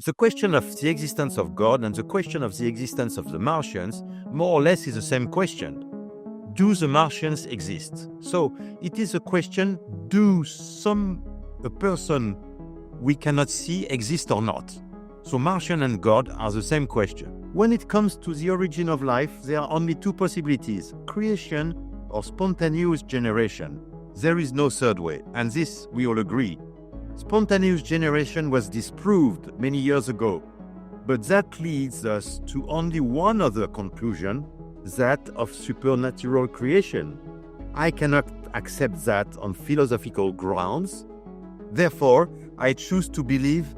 The question of the existence of God and the question of the existence of the Martians more or less is the same question. Do the Martians exist? So it is a question, do a person we cannot see exist or not? So Martian and God are the same question. When it comes to the origin of life, there are only two possibilities, creation or spontaneous generation. There is no third way, and this we all agree. Spontaneous generation was disproved many years ago, but that leads us to only one other conclusion, that of supernatural creation. I cannot accept that on philosophical grounds. Therefore, I choose to believe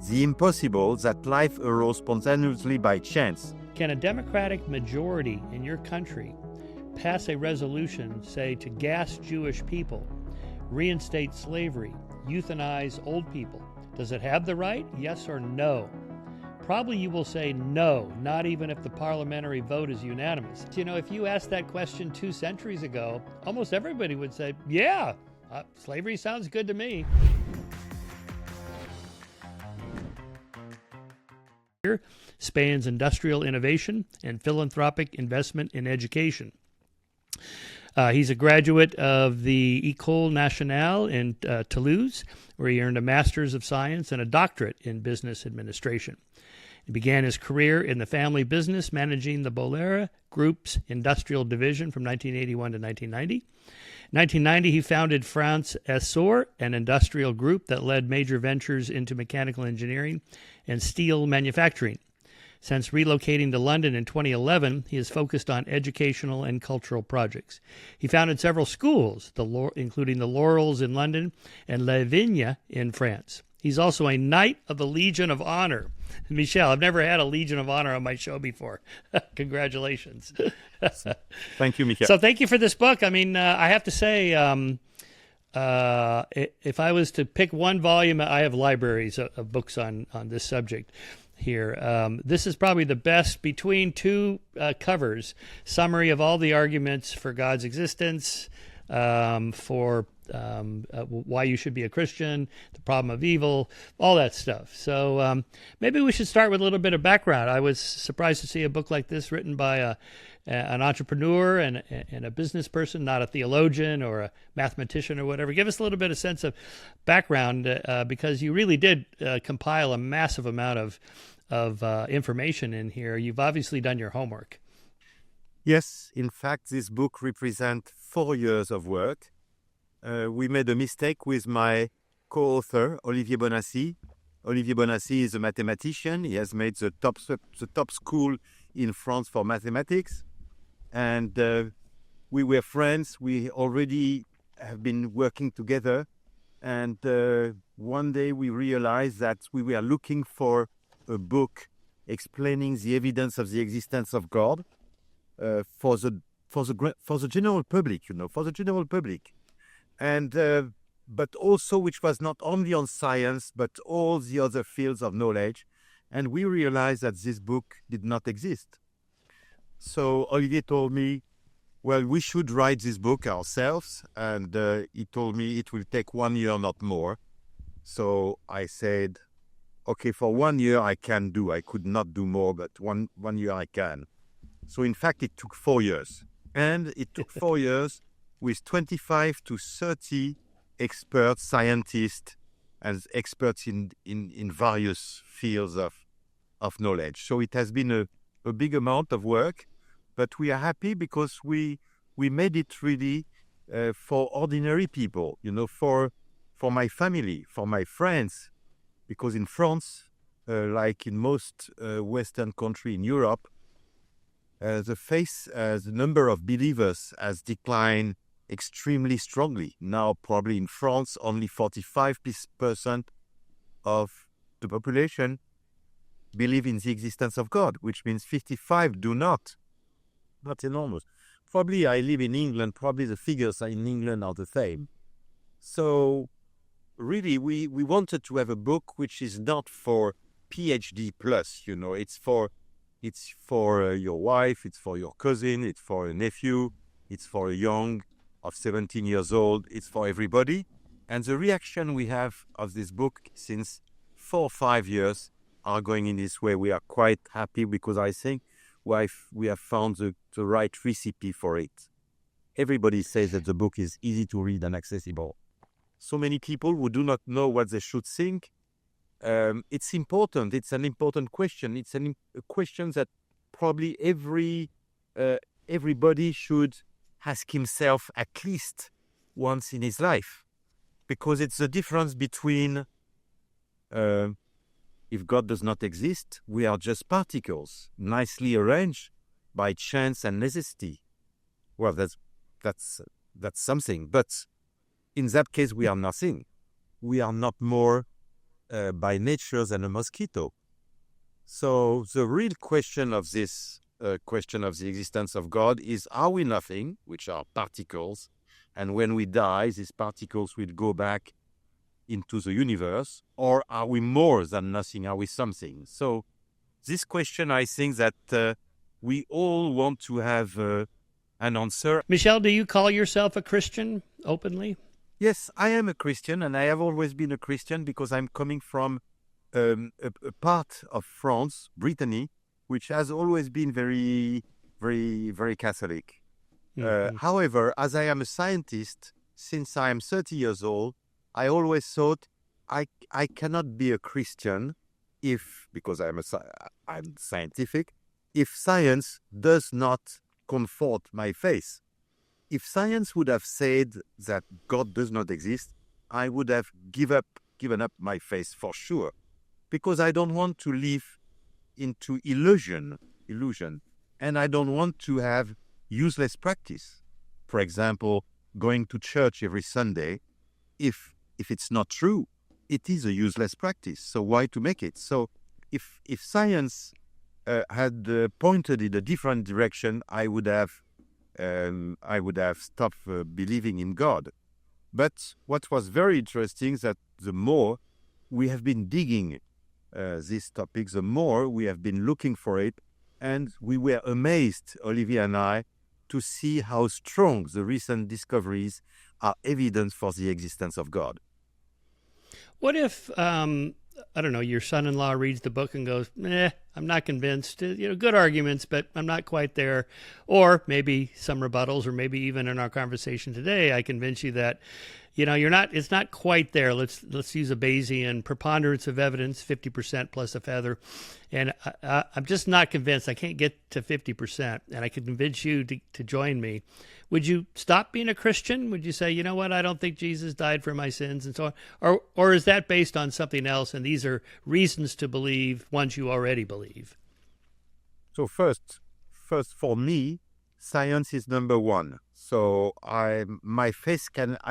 the impossible, that life arose spontaneously by chance. Can a democratic majority in your country pass a resolution, say, to gas Jewish people, reinstate slavery, euthanize old people? Does it have the right? Yes or no? Probably you will say no, not even if the parliamentary vote is unanimous. You know, if you asked that question 2 centuries ago, almost everybody would say, yeah, slavery sounds good to me. Spans industrial innovation and philanthropic investment in education. He's a graduate of the École Nationale in Toulouse, where he earned a Master's of Science and a doctorate in business administration. He began his career in the family business, managing the Bolloré Group's industrial division from 1981 to 1990. In 1990, he founded France Essor, an industrial group that led major ventures into mechanical engineering and steel manufacturing. Since relocating to London in 2011, he has focused on educational and cultural projects. He founded several schools, including the Laurels in London and Les Vignes in France. He's also a Knight of the Legion of Honor. Michel, I've never had a Legion of Honor on my show before. Congratulations. Thank you, Michel. So thank you for this book. I mean, I have to say, if I was to pick one volume, I have libraries of books on this subject here. This is probably the best between two covers, summary of all the arguments for God's existence, for why you should be a Christian, the problem of evil, all that stuff. So maybe we should start with a little bit of background. I was surprised to see a book like this written by an entrepreneur and a business person, not a theologian or a mathematician or whatever. Give us a little bit of sense of background because you really did compile a massive amount of information in here. You've obviously done your homework. Yes, in fact, this book represents 4 years of work. We made a mistake with my co-author, Olivier Bonnassy. Olivier Bonnassy is a mathematician. He has made the top school in France for mathematics. And we were friends. We already have been working together. And one day we realized that we were looking for a book explaining the evidence of the existence of God for the general public, for the general public. And but also which was not only on science, but all the other fields of knowledge. And we realized that this book did not exist. So Olivier told me, well, we should write this book ourselves. And he told me it will take 1 year, not more. So I said, okay, for 1 year I can do. I could not do more, but one year I can. So in fact, it took 4 years. And it took 4 years with 25 to 30 experts, scientists, and experts in various fields of knowledge. So it has been a big amount of work, but we are happy because we made it really for ordinary people, for my family, for my friends, because in France, like in most Western countries in Europe, the number of believers has declined extremely strongly. Now, probably in France, only 45% of the population believe in the existence of God, which means 55 do not. That's enormous. Probably I live in England, probably the figures in England are the same. So really, we wanted to have a book which is not for PhD plus, it's for your wife, it's for your cousin, it's for a nephew, it's for a young of 17 years old, it's for everybody. And the reaction we have of this book since 4 or 5 years are going in this way, we are quite happy because I think we have found the right recipe for it. Everybody says that the book is easy to read and accessible. So many people who do not know what they should think. It's important. It's an important question. It's a question that probably everybody should ask himself at least once in his life, because it's the difference between if God does not exist, we are just particles, nicely arranged by chance and necessity. Well, that's something. But in that case, we are nothing. We are not more by nature than a mosquito. So the real question of this question of the existence of God is, are we nothing, which are particles, and when we die, these particles will go back into the universe, or are we more than nothing? Are we something? So this question, I think that we all want to have an answer. Michel, do you call yourself a Christian openly? Yes, I am a Christian, and I have always been a Christian because I'm coming from a part of France, Brittany, which has always been very, very, very Catholic. Mm-hmm. However, as I am a scientist, since I am 30 years old, I always thought I cannot be a Christian because I'm scientific, if science does not comfort my faith. If science would have said that God does not exist, I would have given up my faith for sure, because I don't want to live into illusion, and I don't want to have useless practice. For example, going to church every Sunday, if it's not true, it is a useless practice. So why to make it? So if science had pointed in a different direction, I would have stopped believing in God. But what was very interesting that the more we have been digging this topic, the more we have been looking for it, and we were amazed, Olivier and I, to see how strong the recent discoveries are evidence for the existence of God. What if, I don't know, your son-in-law reads the book and goes, I'm not convinced. Good arguments, but I'm not quite there. Or maybe some rebuttals, or maybe even in our conversation today, I convince you that, it's not quite there. Let's use a Bayesian preponderance of evidence, 50% plus a feather. And I'm just not convinced. I can't get to 50%. And I can convince you to join me. Would you stop being a Christian? Would you say, you know what, I don't think Jesus died for my sins and so on? Or is that based on something else, and these are reasons to believe ones you already believe? So first for me, science is number one. So I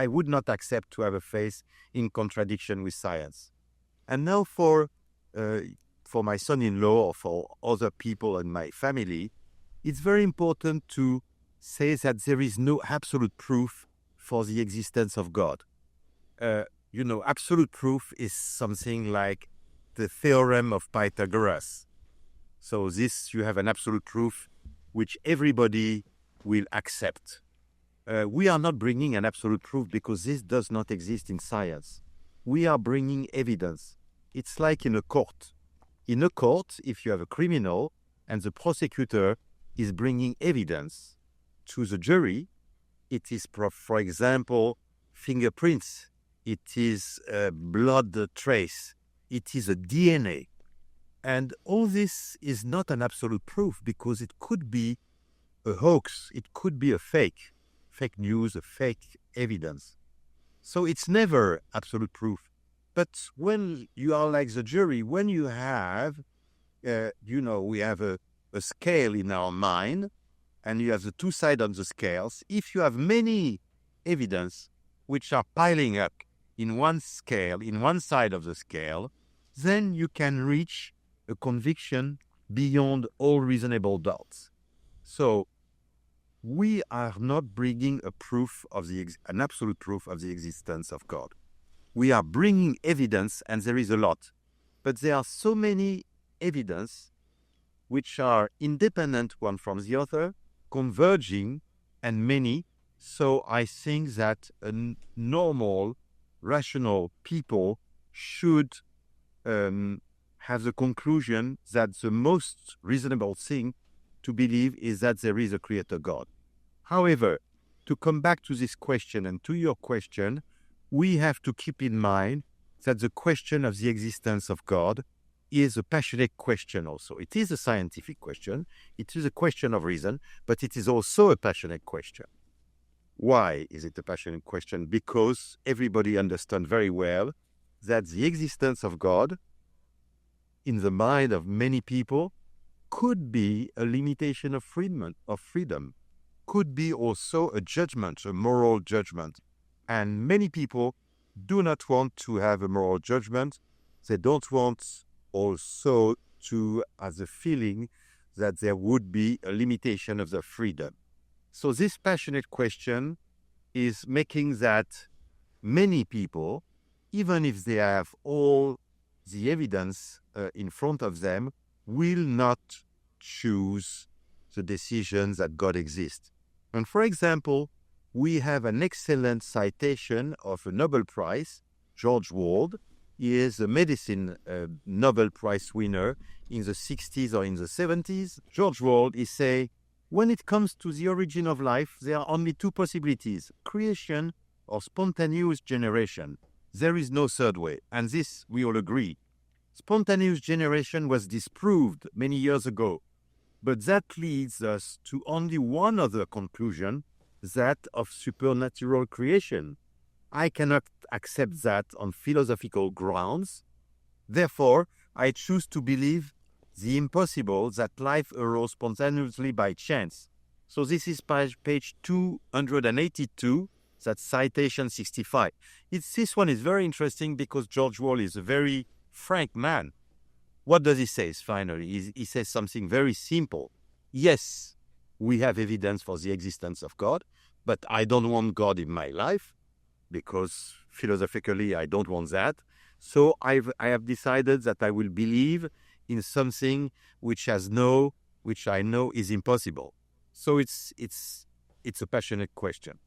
would not accept to have a faith in contradiction with science. And now for my son-in-law or for other people in my family, it's very important to say that there is no absolute proof for the existence of God. Absolute proof is something like the theorem of Pythagoras. So you have an absolute proof which everybody will accept. We are not bringing an absolute proof because this does not exist in science. We are bringing evidence. It's like in a court. In a court, if you have a criminal and the prosecutor is bringing evidence to the jury, it is, for example, fingerprints, it is a blood trace, it is a DNA. And all this is not an absolute proof because it could be a hoax, it could be a fake news, a fake evidence. So it's never absolute proof. But when you are like the jury, when you have, we have a scale in our mind, and you have the two sides on the scales. If you have many evidence which are piling up in one scale, in one side of the scale, then you can reach a conviction beyond all reasonable doubts. So we are not bringing a proof of an absolute proof of the existence of God. We are bringing evidence, and there is a lot. But there are so many evidence which are independent one from the other, converging, and many. So I think that a normal, rational people should have the conclusion that the most reasonable thing to believe is that there is a creator God. However, to come back to this question and to your question, we have to keep in mind that the question of the existence of God is a passionate question also. It is a scientific question, it is a question of reason, but it is also a passionate question. Why is it a passionate question? Because everybody understands very well that the existence of God in the mind of many people could be a limitation of freedom, could be also a judgment, a moral judgment. And many people do not want to have a moral judgment. They don't want also to have the feeling that there would be a limitation of their freedom. So this passionate question is making that many people, even if they have all the evidence in front of them, will not choose the decision that God exists. And for example, we have an excellent citation of a Nobel Prize, George Wald. He is a medicine Nobel Prize winner in the 60s or in the 70s. George Wald, he say, when it comes to the origin of life, there are only two possibilities, creation or spontaneous generation. There is no third way, and this we all agree. Spontaneous generation was disproved many years ago, but that leads us to only one other conclusion, that of supernatural creation. I cannot accept that on philosophical grounds. Therefore, I choose to believe the impossible, that life arose spontaneously by chance. So this is page 282, that's citation 65. This one is very interesting because George Wald is a very frank man. What does he say finally? He says something very simple. Yes, we have evidence for the existence of God, but I don't want God in my life because philosophically I don't want that. So I have decided that I will believe in something which I know is impossible. So it's a passionate question.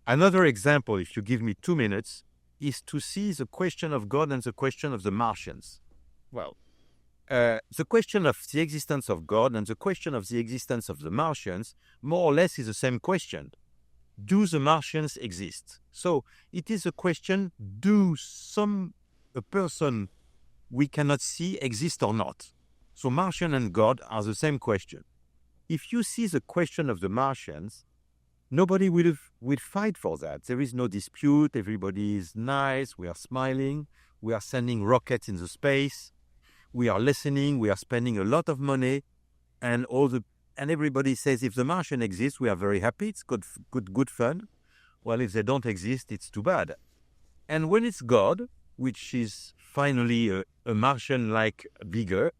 Another example, if you give me 2 minutes, is to see the question of God and the question of the Martians. Well, the question of the existence of God and the question of the existence of the Martians more or less is the same question. Do the Martians exist? So it is a question, a person we cannot see exist or not? So Martian and God are the same question. If you see the question of the Martians, nobody will fight for that. There is no dispute. Everybody is nice. We are smiling. We are sending rockets into space. We are listening. We are spending a lot of money, and everybody says if the Martian exists, we are very happy. It's good fun. Well, if they don't exist, it's too bad. And when it's God, which is finally a Martian-like bigger,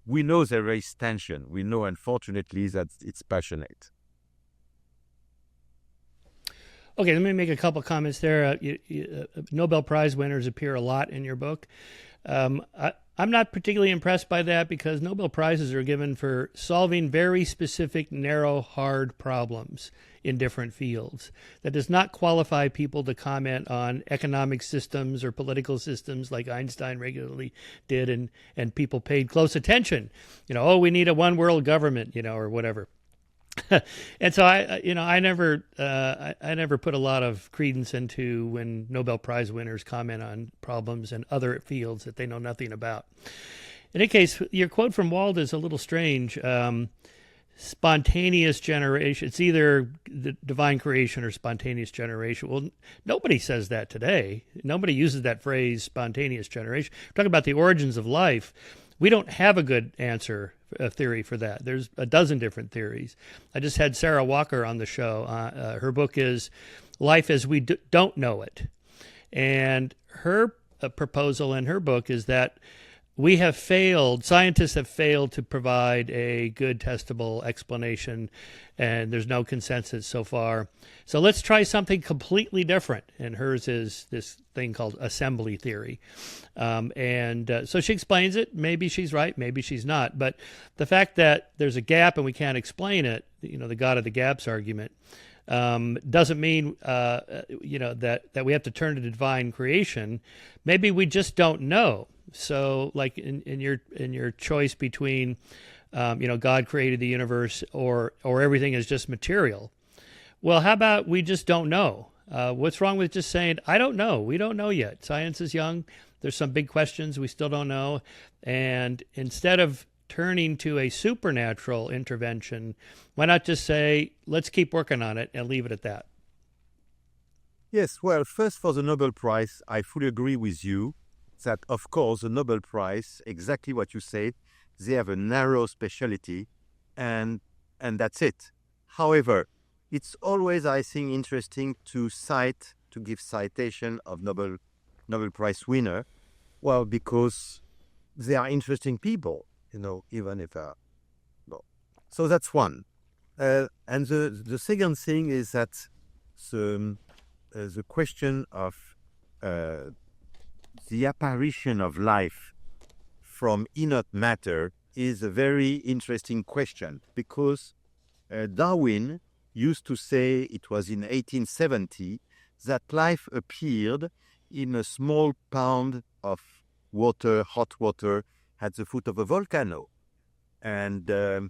we know there is tension. We know, unfortunately, that it's passionate. Okay, let me make a couple comments there. Nobel Prize winners appear a lot in your book. I'm not particularly impressed by that because Nobel Prizes are given for solving very specific, narrow, hard problems in different fields. That does not qualify people to comment on economic systems or political systems like Einstein regularly did, and people paid close attention. We need a one world government, or whatever. And so I never put a lot of credence into when Nobel Prize winners comment on problems in other fields that they know nothing about. In any case, your quote from Wald is a little strange. Spontaneous generation. It's either the divine creation or spontaneous generation. Well, nobody says that today. Nobody uses that phrase, spontaneous generation. We're talking about the origins of life. We don't have a good answer, a theory for that. There's a dozen different theories. I just had Sarah Walker on the show. Her book is Life as We Don't Know It. And her proposal in her book is that scientists have failed to provide a good testable explanation, and there's no consensus so far. So let's try something completely different. And hers is this thing called assembly theory. So she explains it. Maybe she's right, maybe she's not. But the fact that there's a gap and we can't explain it, the God of the gaps argument, doesn't mean that we have to turn to divine creation. Maybe we just don't know. So, like in your choice between, God created the universe or everything is just material. Well, how about we just don't know? What's wrong with just saying, I don't know? We don't know yet. Science is young. There's some big questions we still don't know. And instead of turning to a supernatural intervention, why not just say, let's keep working on it and leave it at that? Yes, well, first for the Nobel Prize, I fully agree with you that, of course, the Nobel Prize, exactly what you said, they have a narrow specialty, and that's it. However, it's always, I think, interesting to give citation of Nobel Prize winner, well, because they are interesting people, even if well. So that's one. And the second thing is that the question of the apparition of life from inert matter is a very interesting question, because Darwin used to say, it was in 1870, that life appeared in a small pound of water, hot water, at the foot of a volcano. And, there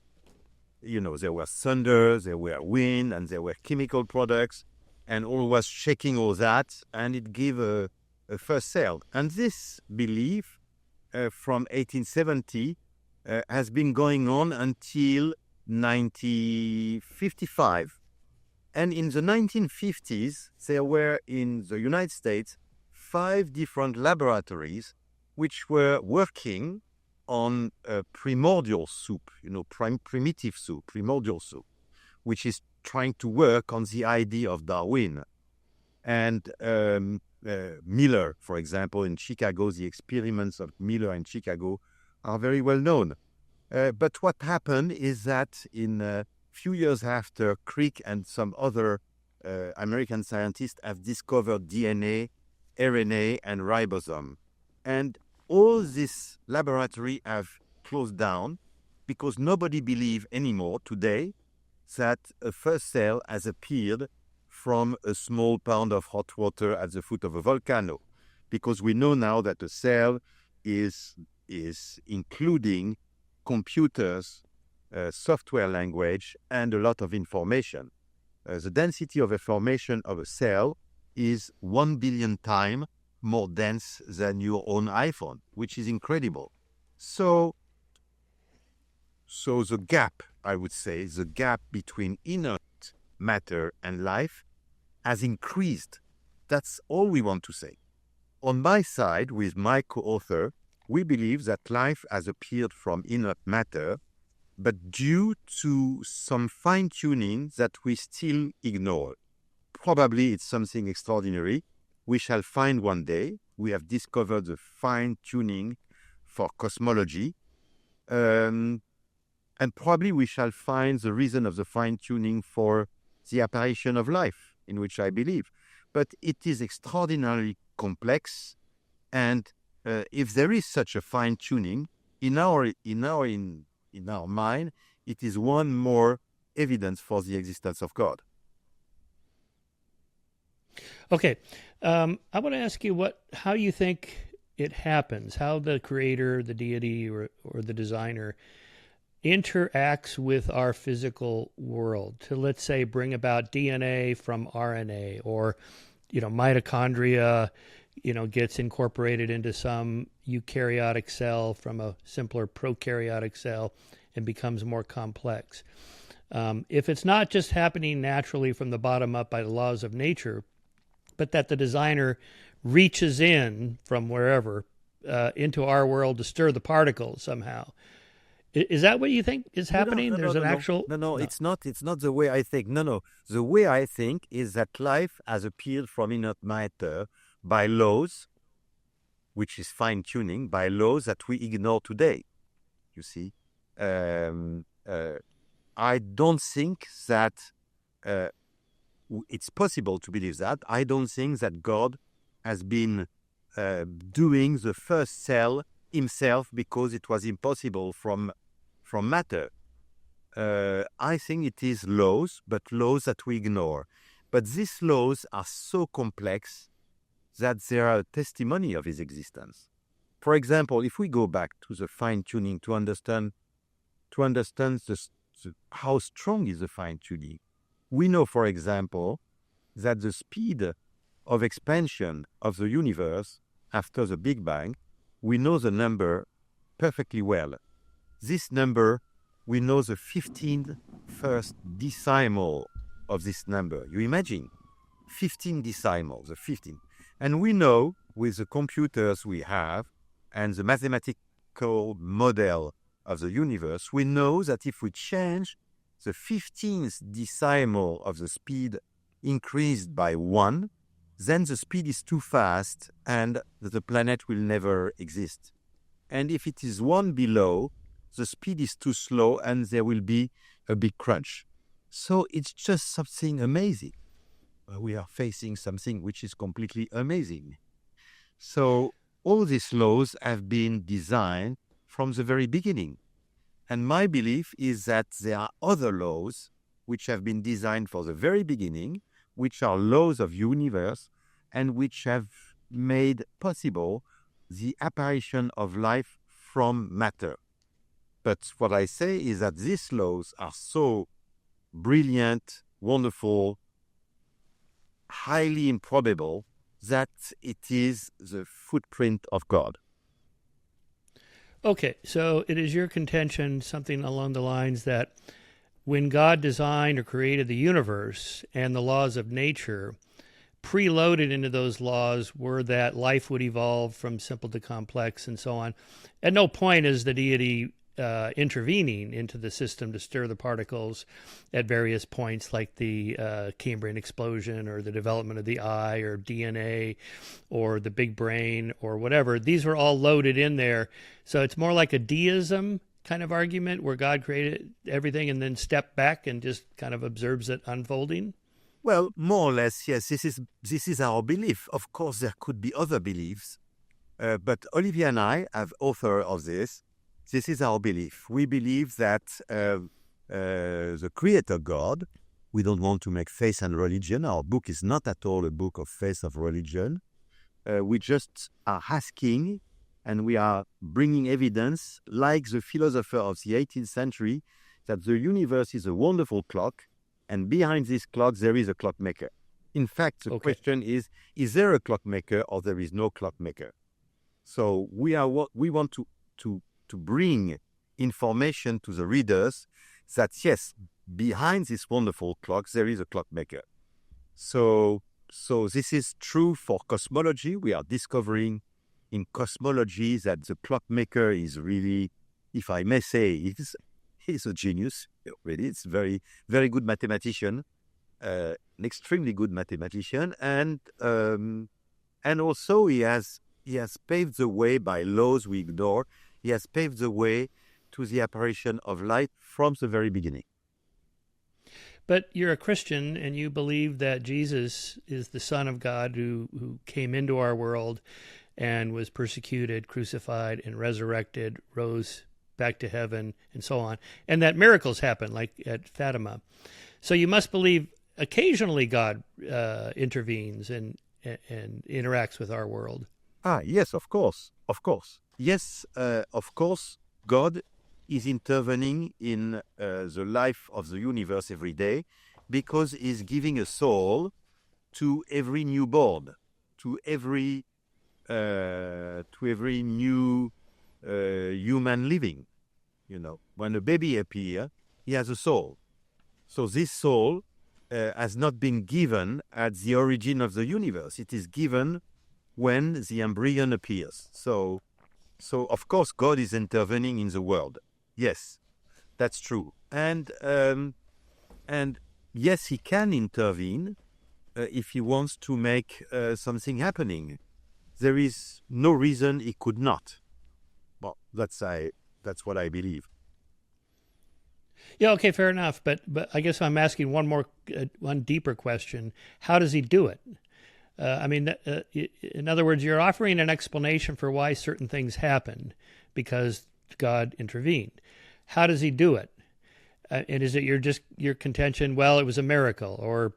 was thunder, there were wind, and there were chemical products, and all was shaking all that, and it gave a first cell. And this belief from 1870 has been going on until 1955. And in the 1950s, there were in the United States 5 different laboratories which were working on primordial soup, primitive soup, primordial soup, which is trying to work on the idea of Darwin. And Miller, for example, in Chicago, the experiments of Miller in Chicago are very well known. But what happened is that in a few years after, Crick and some other American scientists have discovered DNA, RNA, and ribosome. And all this laboratory have closed down because nobody believes anymore today that a first cell has appeared from a small pound of hot water at the foot of a volcano. Because we know now that a cell is including computers, software language, and a lot of information. The density of information of a cell is 1 billion times more dense than your own iPhone, which is incredible. So the gap, I would say, the gap between inert matter and life has increased. That's all we want to say. On my side, with my co-author, we believe that life has appeared from inert matter, but due to some fine-tuning that we still ignore. Probably it's something extraordinary. We shall find one day. We have discovered the fine-tuning for cosmology. And probably we shall find the reason of the fine-tuning for the apparition of life, in which I believe. But it is extraordinarily complex, and if there is such a fine-tuning, in our mind, it is one more evidence for the existence of God. Okay, I want to ask you how you think it happens, how the creator, the deity, or the designer interacts with our physical world to, let's say, bring about DNA from RNA, or mitochondria gets incorporated into some eukaryotic cell from a simpler prokaryotic cell and becomes more complex. If it's not just happening naturally from the bottom up by the laws of nature, but that the designer reaches in from wherever into our world to stir the particles somehow. Is that what you think is happening? No, it's not the way I think. No. The way I think is that life has appeared from inert matter by laws, which is fine-tuning, by laws that we ignore today. You see? I don't think that it's possible to believe that. I don't think that God has been doing the first cell himself because it was impossible from matter. I think it is laws, but laws that we ignore. But these laws are so complex that they are a testimony of his existence. For example, if we go back to the fine-tuning to understand how strong is the fine-tuning, we know, for example, that the speed of expansion of the universe after the Big Bang, we know the number perfectly well. This number, we know the 15th first decimal of this number. You imagine, 15 decimals, the 15. And we know with the computers we have and the mathematical model of the universe, we know that if we change the 15th decimal of the speed increased by 1, then the speed is too fast and the planet will never exist. And if it is 1 below, the speed is too slow and there will be a big crunch. So it's just something amazing. We are facing something which is completely amazing. So all these laws have been designed from the very beginning. And my belief is that there are other laws which have been designed for the very beginning, which are laws of universe and which have made possible the apparition of life from matter. But what I say is that these laws are so brilliant, wonderful, highly improbable that it is the footprint of God. Okay, so it is your contention, something along the lines that when God designed or created the universe and the laws of nature, preloaded into those laws were that life would evolve from simple to complex and so on. At no point is the deity intervening into the system to stir the particles at various points, like the Cambrian explosion or the development of the eye or DNA or the big brain or whatever. These were all loaded in there. So it's more like a deism kind of argument where God created everything and then stepped back and just kind of observes it unfolding. Well, more or less, yes, this is our belief. Of course, there could be other beliefs, but Olivier and I, as author of this is our belief. We believe that the Creator God, we don't want to make faith and religion. Our book is not at all a book of faith of religion. We just are asking, and we are bringing evidence, like the philosopher of the 18th century, that the universe is a wonderful clock, and behind this clock there is a clockmaker. In fact, the question is there a clockmaker or there is no clockmaker? So we want to bring information to the readers that yes, behind this wonderful clock there is a clockmaker. So this is true for cosmology. We are discovering in cosmology that the clockmaker is really, if I may say, he's a genius. Really, it's very, very good mathematician, an extremely good mathematician, and also he has paved the way by laws we ignore. He has paved the way to the apparition of light from the very beginning. But you're a Christian and you believe that Jesus is the Son of God who came into our world and was persecuted, crucified, and resurrected, rose back to heaven, and so on, and that miracles happen, like at Fatima. So you must believe occasionally God intervenes and interacts with our world. Yes, of course. Yes, of course, God is intervening in the life of the universe every day because he's giving a soul to every newborn, to every new human living. You know, when a baby appears, he has a soul. So this soul has not been given at the origin of the universe. It is given when the embryon appears. So of course, God is intervening in the world. Yes, that's true. And yes, he can intervene if he wants to make something happening. There is no reason he could not. Well, that's what I believe. Yeah, okay, fair enough. But I guess I'm asking one deeper question. How does he do it? In other words, you're offering an explanation for why certain things happen because God intervened. How does he do it? And is it your contention? Well, it was a miracle, or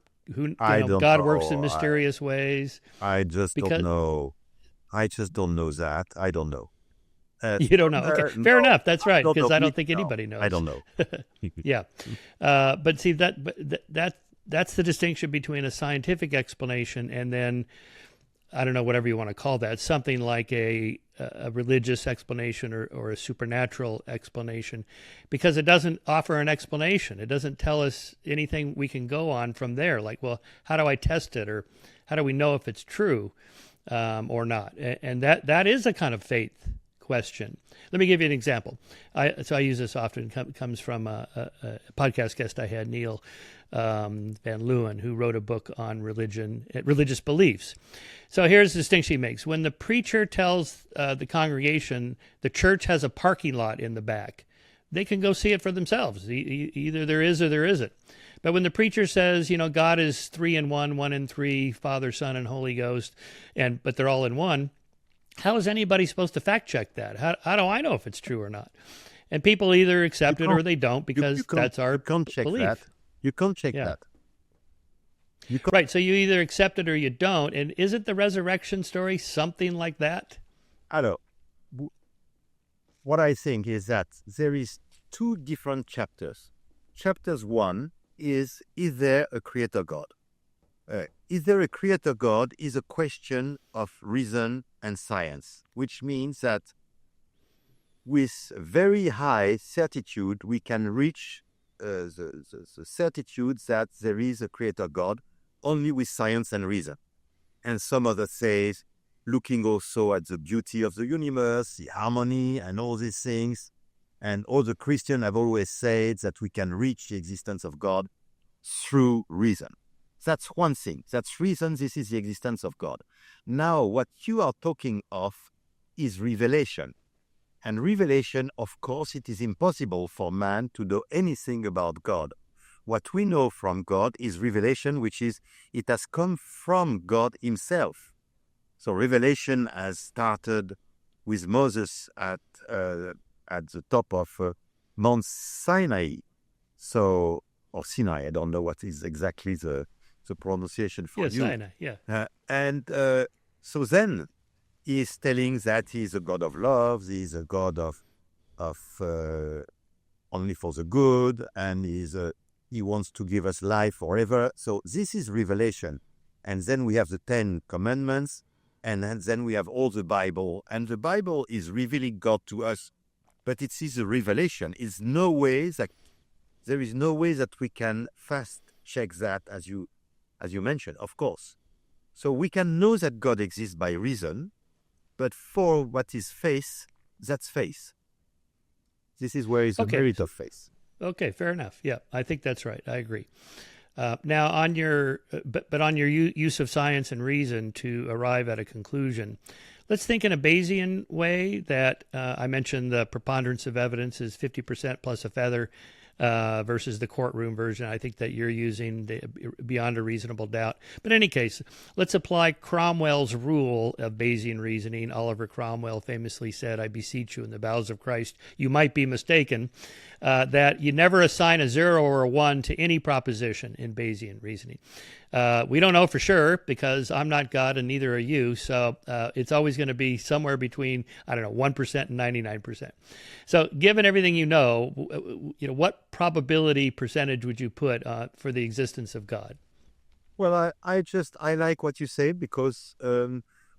I don't God know. works in mysterious ways. I just Because don't know. I just don't know that. I don't know. you don't know. Okay, fair enough. That's right. Because I don't think No, anybody knows. I don't know. Yeah, but see that's the distinction between a scientific explanation and then, I don't know, whatever you want to call that, something like a religious explanation or a supernatural explanation, because it doesn't offer an explanation. It doesn't tell us anything we can go on from there. Like, well, how do I test it, or how do we know if it's true or not? And that is a kind of faith question. Let me give you an example. I use this often. Comes from a podcast guest I had, Neil Van Leeuwen, who wrote a book on religious beliefs. So here's the distinction he makes. When the preacher tells the congregation the church has a parking lot in the back, they can go see it for themselves. Either there is or there isn't. But when the preacher says, God is 3 in 1, 1 in 3, Father, Son, and Holy Ghost, but they're all in one, how is anybody supposed to fact check that? How do I know if it's true or not? And people either accept it or they don't, because that's our belief. You can't check that. Right, so you either accept it or you don't. And isn't the resurrection story something like that? I don't know. What I think is that there is 2 different chapters. Chapters 1 is there a creator God? Is there a creator God is a question of reason and science, which means that with very high certitude, we can reach the certitude that there is a creator God only with science and reason. And some others say, looking also at the beauty of the universe, the harmony and all these things. And all the Christians have always said that we can reach the existence of God through reason. That's one thing. That's reason. This is the existence of God. Now, what you are talking of is revelation. And revelation, of course, it is impossible for man to know anything about God. What we know from God is revelation, which is it has come from God himself. So revelation has started with Moses at the top of Mount Sinai. So, or Sinai, I don't know what is exactly the pronunciation for you. Sinai, yeah. So then he is telling that he is a God of love, he is a God of only for the good, and he wants to give us life forever. So this is revelation. And then we have the 10 Commandments, and then we have all the Bible. And the Bible is revealing God to us, but it is a revelation. There is no way that we can fast check that, as you mentioned, of course. So we can know that God exists by reason, but for what is faith, that's faith. This is where is the merit of faith. Okay, fair enough. Yeah, I think that's right. I agree. Now, on your use of science and reason to arrive at a conclusion, let's think in a Bayesian way. That I mentioned the preponderance of evidence is 50% plus a feather versus the courtroom version. I think that you're using beyond a reasonable doubt. But in any case, let's apply Cromwell's rule of Bayesian reasoning. Oliver Cromwell famously said, "I beseech you in the bowels of Christ, you might be mistaken," that you never assign a 0 or a 1 to any proposition in Bayesian reasoning. We don't know for sure because I'm not God and neither are you. So it's always going to be somewhere between, 1% and 99%. So given everything you know, what probability percentage would you put for the existence of God? Well, I like what you say because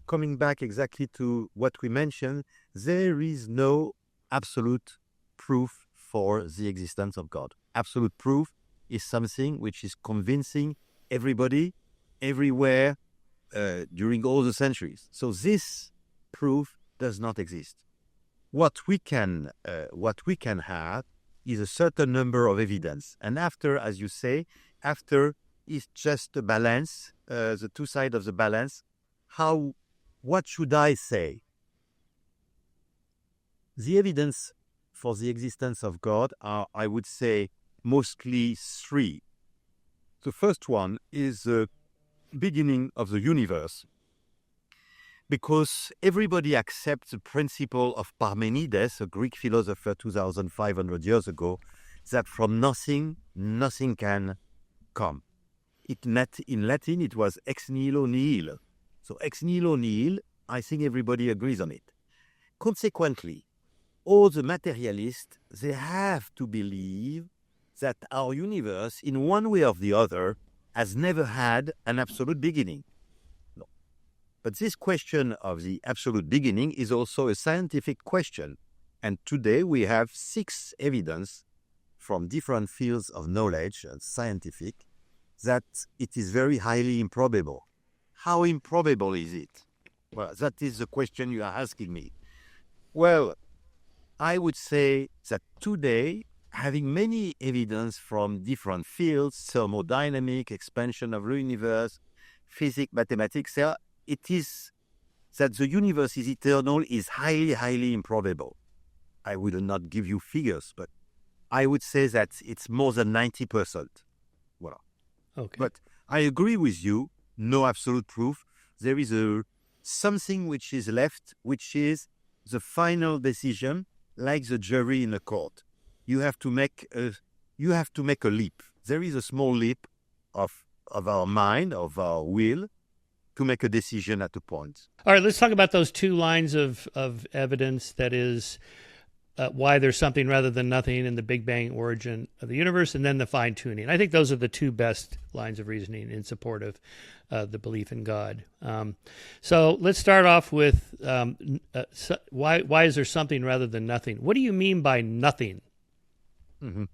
coming back exactly to what we mentioned, there is no absolute proof for the existence of God. Absolute proof is something which is convincing everybody, everywhere, during all the centuries. So this proof does not exist. What we can have is a certain number of evidence, and after, as you say, after is just the balance, the two sides of the balance. What should I say? The evidence for the existence of God are, I would say, mostly 3. The first one is the beginning of the universe, because everybody accepts the principle of Parmenides, a Greek philosopher 2,500 years ago, that from nothing, nothing can come. In Latin, it was ex nihilo nihil. So ex nihilo nihil, I think everybody agrees on it. Consequently, all the materialists, they have to believe that our universe, in one way or the other, has never had an absolute beginning. No. But this question of the absolute beginning is also a scientific question. And today we have 6 evidence from different fields of knowledge and scientific that it is very highly improbable. How improbable is it? Well, that is the question you are asking me. Well, I would say that today, having many evidence from different fields, thermodynamics, expansion of the universe, physics, mathematics, it is that the universe is eternal is highly, highly improbable. I will not give you figures, but I would say that it's more than 90%. Voilà. Okay. But I agree with you, no absolute proof. There is something which is left, which is the final decision, like the jury in a court. You have to make a leap. There is a small leap of our mind, of our will, to make a decision at a point. All right, let's talk about those 2 lines of evidence, that is, why there's something rather than nothing in the Big Bang origin of the universe, and then the fine-tuning. I think those are the 2 best lines of reasoning in support of the belief in God. So let's start off with why is there something rather than nothing? What do you mean by nothing? Mm-hmm.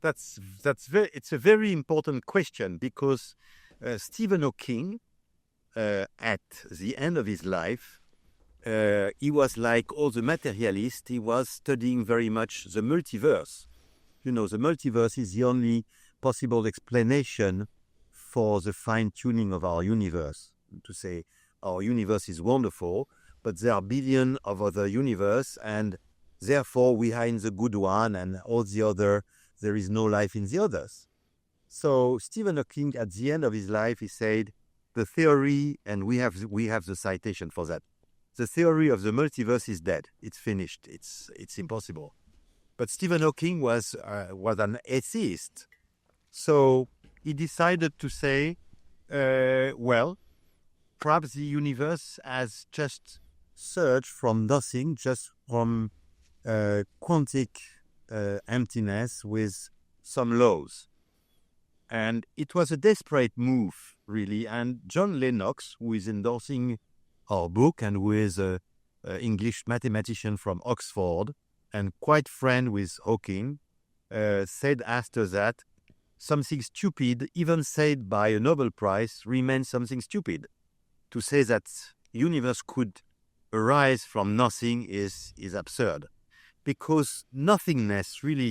It's a very important question, because Stephen Hawking, at the end of his life, he was like all the materialists. He was studying very much the multiverse. The multiverse is the only possible explanation for the fine-tuning of our universe. To say our universe is wonderful, but there are billions of other universes, and therefore we are in the good one, and all the other, there is no life in the others. So Stephen Hawking, at the end of his life, he said, the theory, and we have the citation for that, the theory of the multiverse is dead. It's finished. It's impossible. But Stephen Hawking was an atheist. So he decided to say, well, perhaps the universe has just surged from nothing, just from quantic emptiness with some laws. And it was a desperate move, really. And John Lennox, who is endorsing our book and who is an English mathematician from Oxford and quite friend with Hawking, said after that, something stupid, even said by a Nobel Prize, remains something stupid. To say that universe could arise from nothing is absurd. Because nothingness, really,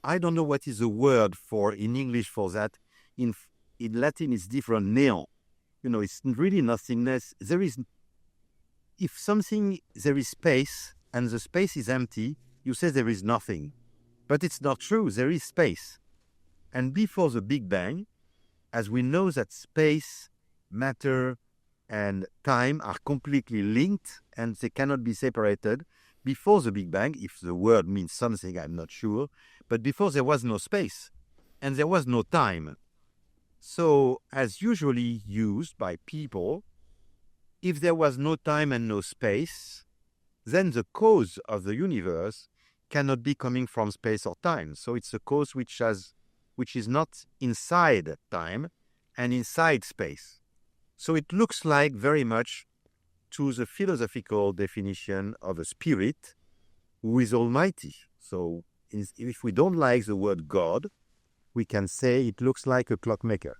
I don't know what is the word for in English for that. In Latin, it's different, neon. It's really nothingness. There is space and the space is empty, you say there is nothing. But it's not true. There is space. And before the Big Bang, as we know that space, matter, and time are completely linked and they cannot be separated, before the Big Bang, if the word means something, I'm not sure, but before there was no space and there was no time. So, as usually used by people, if there was no time and no space, then the cause of the universe cannot be coming from space or time. So it's a cause which is not inside time and inside space. So it looks like very much to the philosophical definition of a spirit who is almighty. So if we don't like the word God, we can say it looks like a clockmaker.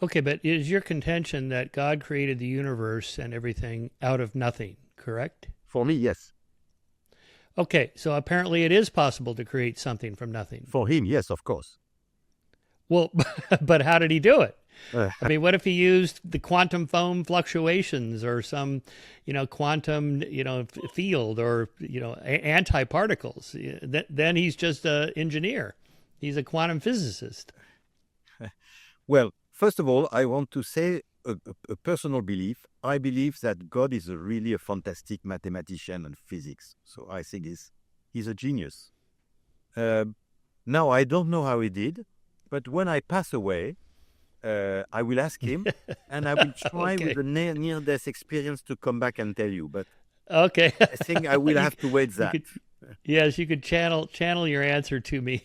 Okay, but is your contention that God created the universe and everything out of nothing, correct? For me, yes. Okay, so apparently it is possible to create something from nothing. For him, yes, of course. Well, but how did he do it? I mean, what if he used the quantum foam fluctuations or some, quantum, field or, antiparticles? Then he's just an engineer. He's a quantum physicist. Well, first of all, I want to say a personal belief. I believe that God is really a fantastic mathematician and physics. So I think He's a genius. Now, I don't know how he did, but when I pass away, I will ask him, and I will try Okay. with a near-death experience to come back and tell you. But Okay. I think I will have to wait that. Yes, you could channel your answer to me.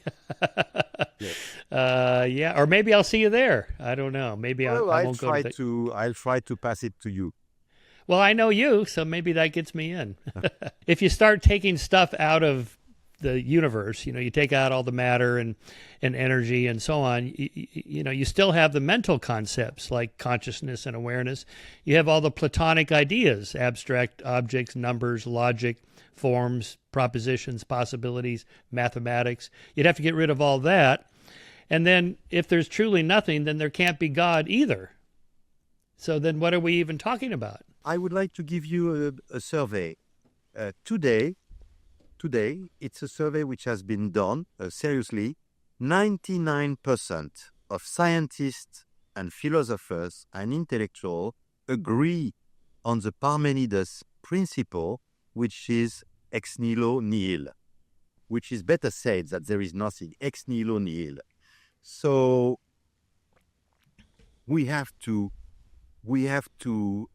Yes. Yeah, or maybe I'll see you there. I don't know. Maybe Well, I won't go I'll try to pass it to you. Well, I know you, so maybe that gets me in. If you start taking stuff out of the universe, you take out all the matter and energy and so on, you still have the mental concepts like consciousness and awareness. You have all the Platonic ideas, abstract objects, numbers, logic, forms, propositions, possibilities, mathematics. You'd have to get rid of all that. And then if there's truly nothing, then there can't be God either. So then what are we even talking about? I would like to give you a survey. Today, it's a survey which has been done, seriously. 99% of scientists and philosophers and intellectuals agree on the Parmenides principle, which is ex nihilo nihil, which is better said that there is nothing, ex nihilo nihil. So we have to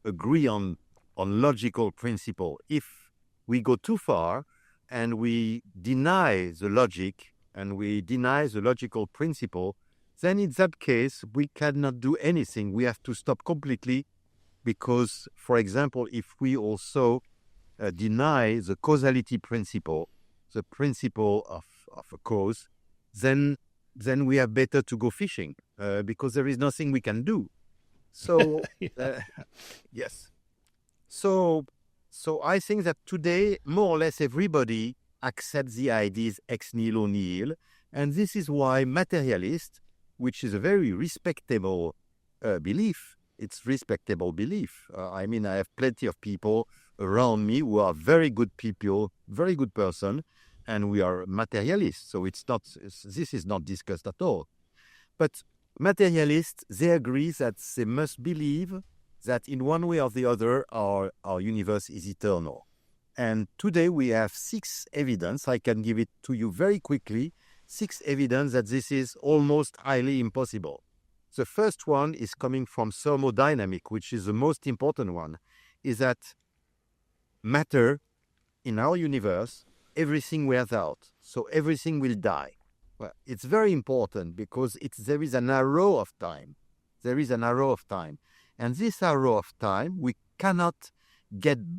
agree on logical principle. If we go too far and we deny the logic and we deny the logical principle, then in that case, we cannot do anything. We have to stop completely because, for example, if we also deny the causality principle, the principle of a cause, then we have better to go fishing because there is nothing we can do. So, yes. So I think that today, more or less everybody accepts the ideas ex nihilo nihil. And this is why materialist, which is a very respectable belief, it's respectable belief. I mean, I have plenty of people around me who are very good people, very good person, and we are materialists. So this is not discussed at all. But materialists, they agree that they must believe that in one way or the other, our universe is eternal. And today we have 6 evidence, I can give it to you very quickly, 6 evidence that this is almost highly impossible. The first one is coming from thermodynamics, which is the most important one, is that matter in our universe, everything wears out, so everything will die. Well, it's very important because there is an arrow of time. There is an arrow of time. And this arrow of time, we cannot get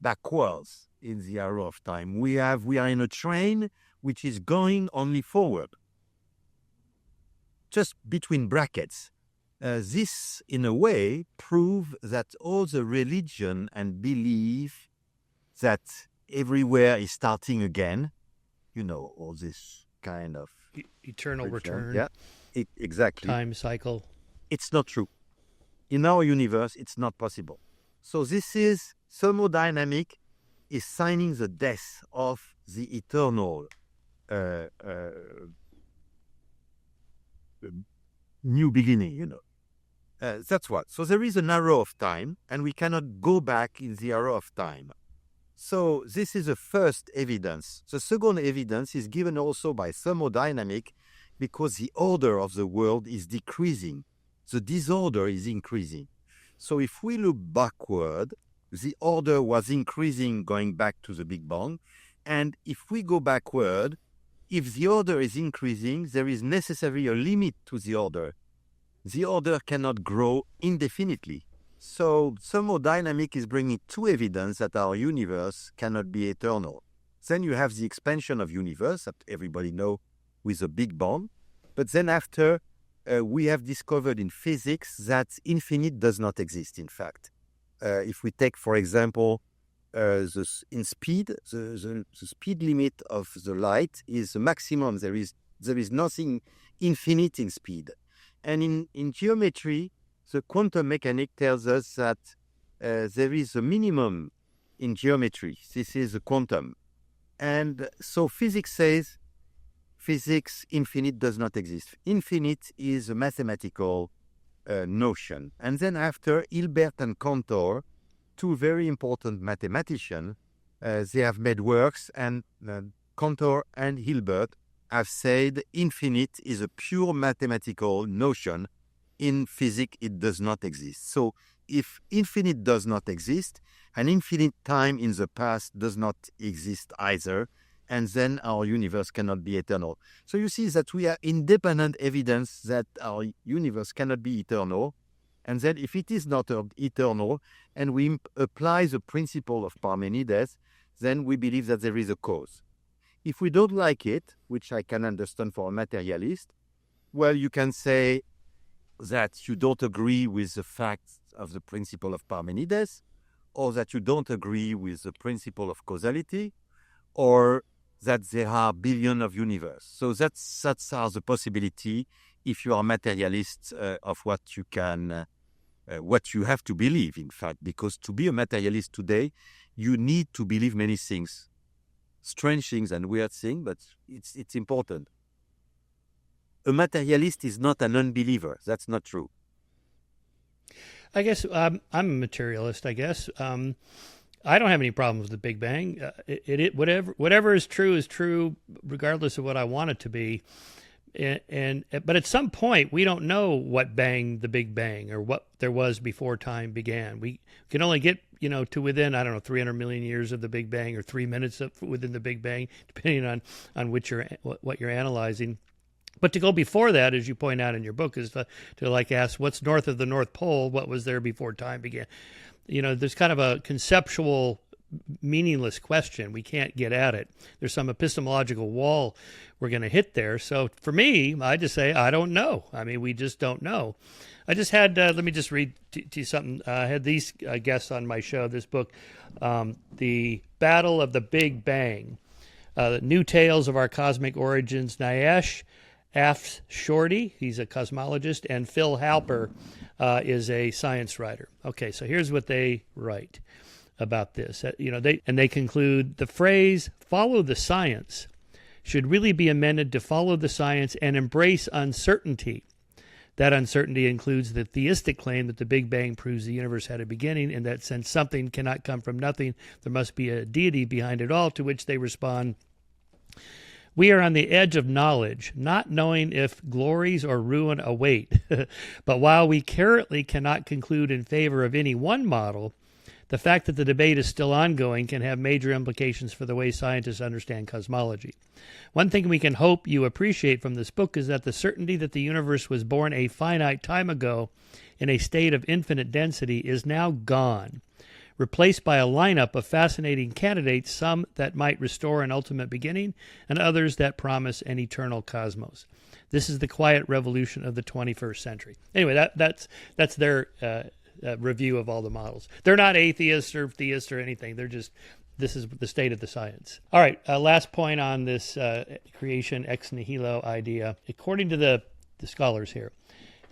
backwards in the arrow of time. We are in a train which is going only forward. Just between brackets. This, in a way, proves that all the religion and belief that everywhere is starting again, all this kind of eternal return. Yeah, exactly. Time cycle. It's not true. In our universe, it's not possible. So this is thermodynamic is signing the death of the eternal new beginning, That's what. So there is an arrow of time, and we cannot go back in the arrow of time. So this is the first evidence. The second evidence is given also by thermodynamics because the order of the world is decreasing. The disorder is increasing. So if we look backward, the order was increasing going back to the Big Bang. And if we go backward, if the order is increasing, there is necessarily a limit to the order. The order cannot grow indefinitely. So thermodynamics is bringing 2 evidence that our universe cannot be eternal. Then you have the expansion of universe that everybody know with the Big Bang. But then after, we have discovered in physics that infinite does not exist, in fact. If we take, for example, the speed limit of the light is the maximum. There is nothing infinite in speed. And in geometry, the quantum mechanics tells us that there is a minimum in geometry. This is a quantum. And so physics says infinite does not exist. Infinite is a mathematical notion. And then after, Hilbert and Cantor, 2 very important mathematicians, They have made works, and Cantor and Hilbert have said infinite is a pure mathematical notion. In physics, it does not exist. So if infinite does not exist, an infinite time in the past does not exist either, and then our universe cannot be eternal. So you see that we are independent evidence that our universe cannot be eternal. And then if it is not eternal, and we apply the principle of Parmenides, then we believe that there is a cause. If we don't like it, which I can understand for a materialist, well, you can say that you don't agree with the facts of the principle of Parmenides, or that you don't agree with the principle of causality, or that there are billions of universes. So that's the possibility if you are materialist of what you can, what you have to believe, in fact, because to be a materialist today, you need to believe many things, strange things and weird things, but it's important. A materialist is not an unbeliever. That's not true. I guess I'm a materialist, I guess. I don't have any problems with the Big Bang. Whatever is true, regardless of what I want it to be. But at some point, we don't know what banged the Big Bang or what there was before time began. We can only get to within 300 million years of the Big Bang, or 3 minutes within the Big Bang, depending on what you're analyzing. But to go before that, as you point out in your book, is to ask what's north of the North Pole, what was there before time began. There's kind of a conceptual, meaningless question. We can't get at it. There's some epistemological wall we're going to hit there. So for me, I just say, I don't know. I mean, we just don't know. I just had, let me just read to you something. I had these guests on my show, this book, The Battle of the Big Bang, New Tales of Our Cosmic Origins, Nayesh Afshorty, he's a cosmologist, and Phil Halper is a science writer. Okay, so here's what they write about this. They conclude the phrase "follow the science" should really be amended to "follow the science and embrace uncertainty." That uncertainty includes the theistic claim that the Big Bang proves the universe had a beginning, and that since something cannot come from nothing, there must be a deity behind it all. To which they respond, "We are on the edge of knowledge, not knowing if glories or ruin await. But while we currently cannot conclude in favor of any one model, the fact that the debate is still ongoing can have major implications for the way scientists understand cosmology. One thing we can hope you appreciate from this book is that the certainty that the universe was born a finite time ago in a state of infinite density is now gone, replaced by a lineup of fascinating candidates, some that might restore an ultimate beginning and others that promise an eternal cosmos. This is the quiet revolution of the 21st century." Anyway, that's their review of all the models. They're not atheists or theists or anything. They're just, this is the state of the science. All right, last point on this creation ex nihilo idea. According to the scholars here,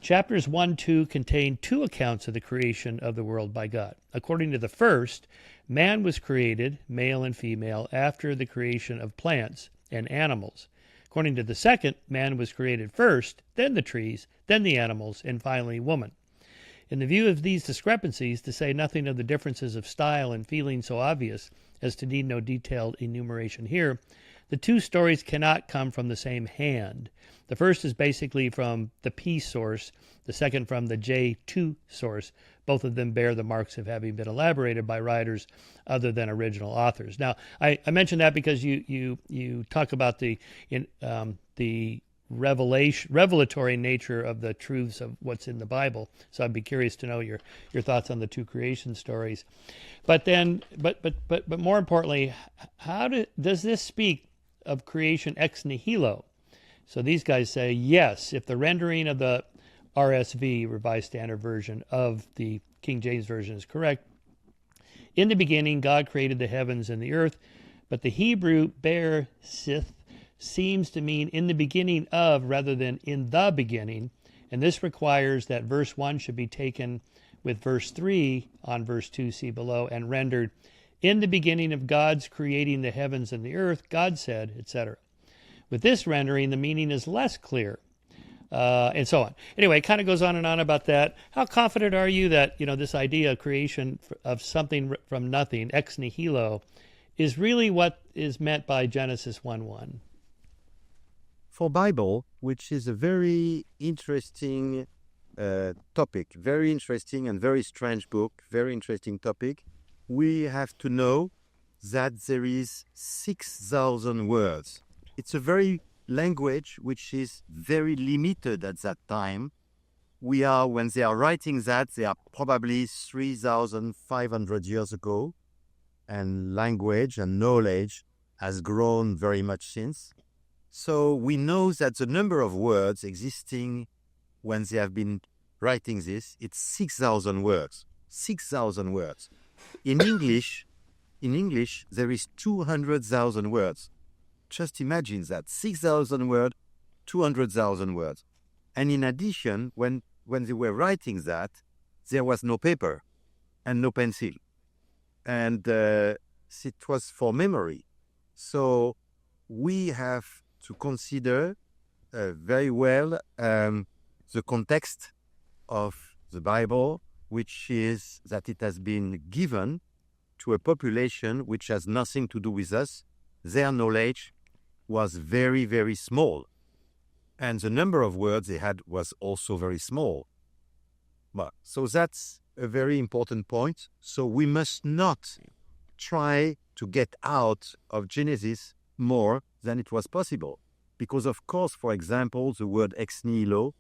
chapters 1-2 contain two accounts of the creation of the world by God. According to the first, man was created, male and female, after the creation of plants and animals. According to the second, man was created first, then the trees, then the animals, and finally woman. In the view of these discrepancies, to say nothing of the differences of style and feeling so obvious as to need no detailed enumeration here, the two stories cannot come from the same hand. The first is basically from the P source, the second from the J2 source. Both of them bear the marks of having been elaborated by writers other than original authors. Now, I mentioned that because you talk about the revelatory nature of the truths of what's in the Bible. So I'd be curious to know your thoughts on the two creation stories. But more importantly, does this speak of creation ex nihilo? So these guys say yes, if the rendering of the RSV, Revised Standard Version, of the King James Version is correct. In the beginning, God created the heavens and the earth, but the Hebrew ber sith seems to mean in the beginning of rather than in the beginning, and this requires that verse 1 should be taken with verse 3 on verse 2, see below, and rendered, in the beginning of God's creating the heavens and the earth, God said, etc. With this rendering, the meaning is less clear, and so on. Anyway, it kind of goes on and on about that. How confident are you that, this idea of creation of something from nothing, ex nihilo, is really what is meant by Genesis 1:1. For Bible, which is a very interesting topic, very interesting and very strange book, very interesting topic, we have to know that there is 6,000 words. It's a very language which is very limited at that time. When they are writing that, they are probably 3,500 years ago, and language and knowledge has grown very much since. So we know that the number of words existing when they have been writing this, it's 6,000 words. 6,000 words. In English, there is 200,000 words. Just imagine that. 6,000 words, 200,000 words. And in addition, when they were writing that, there was no paper and no pencil. And it was for memory. So we have to consider very well the context of the Bible, which is that it has been given to a population which has nothing to do with us. Their knowledge was very, very small. And the number of words they had was also very small. So that's a very important point. So we must not try to get out of Genesis more than it was possible. Because, of course, for example, the word ex nihilo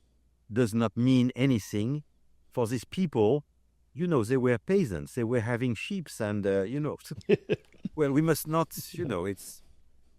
does not mean anything. For these people, they were peasants. They were having sheep and, well, we must not,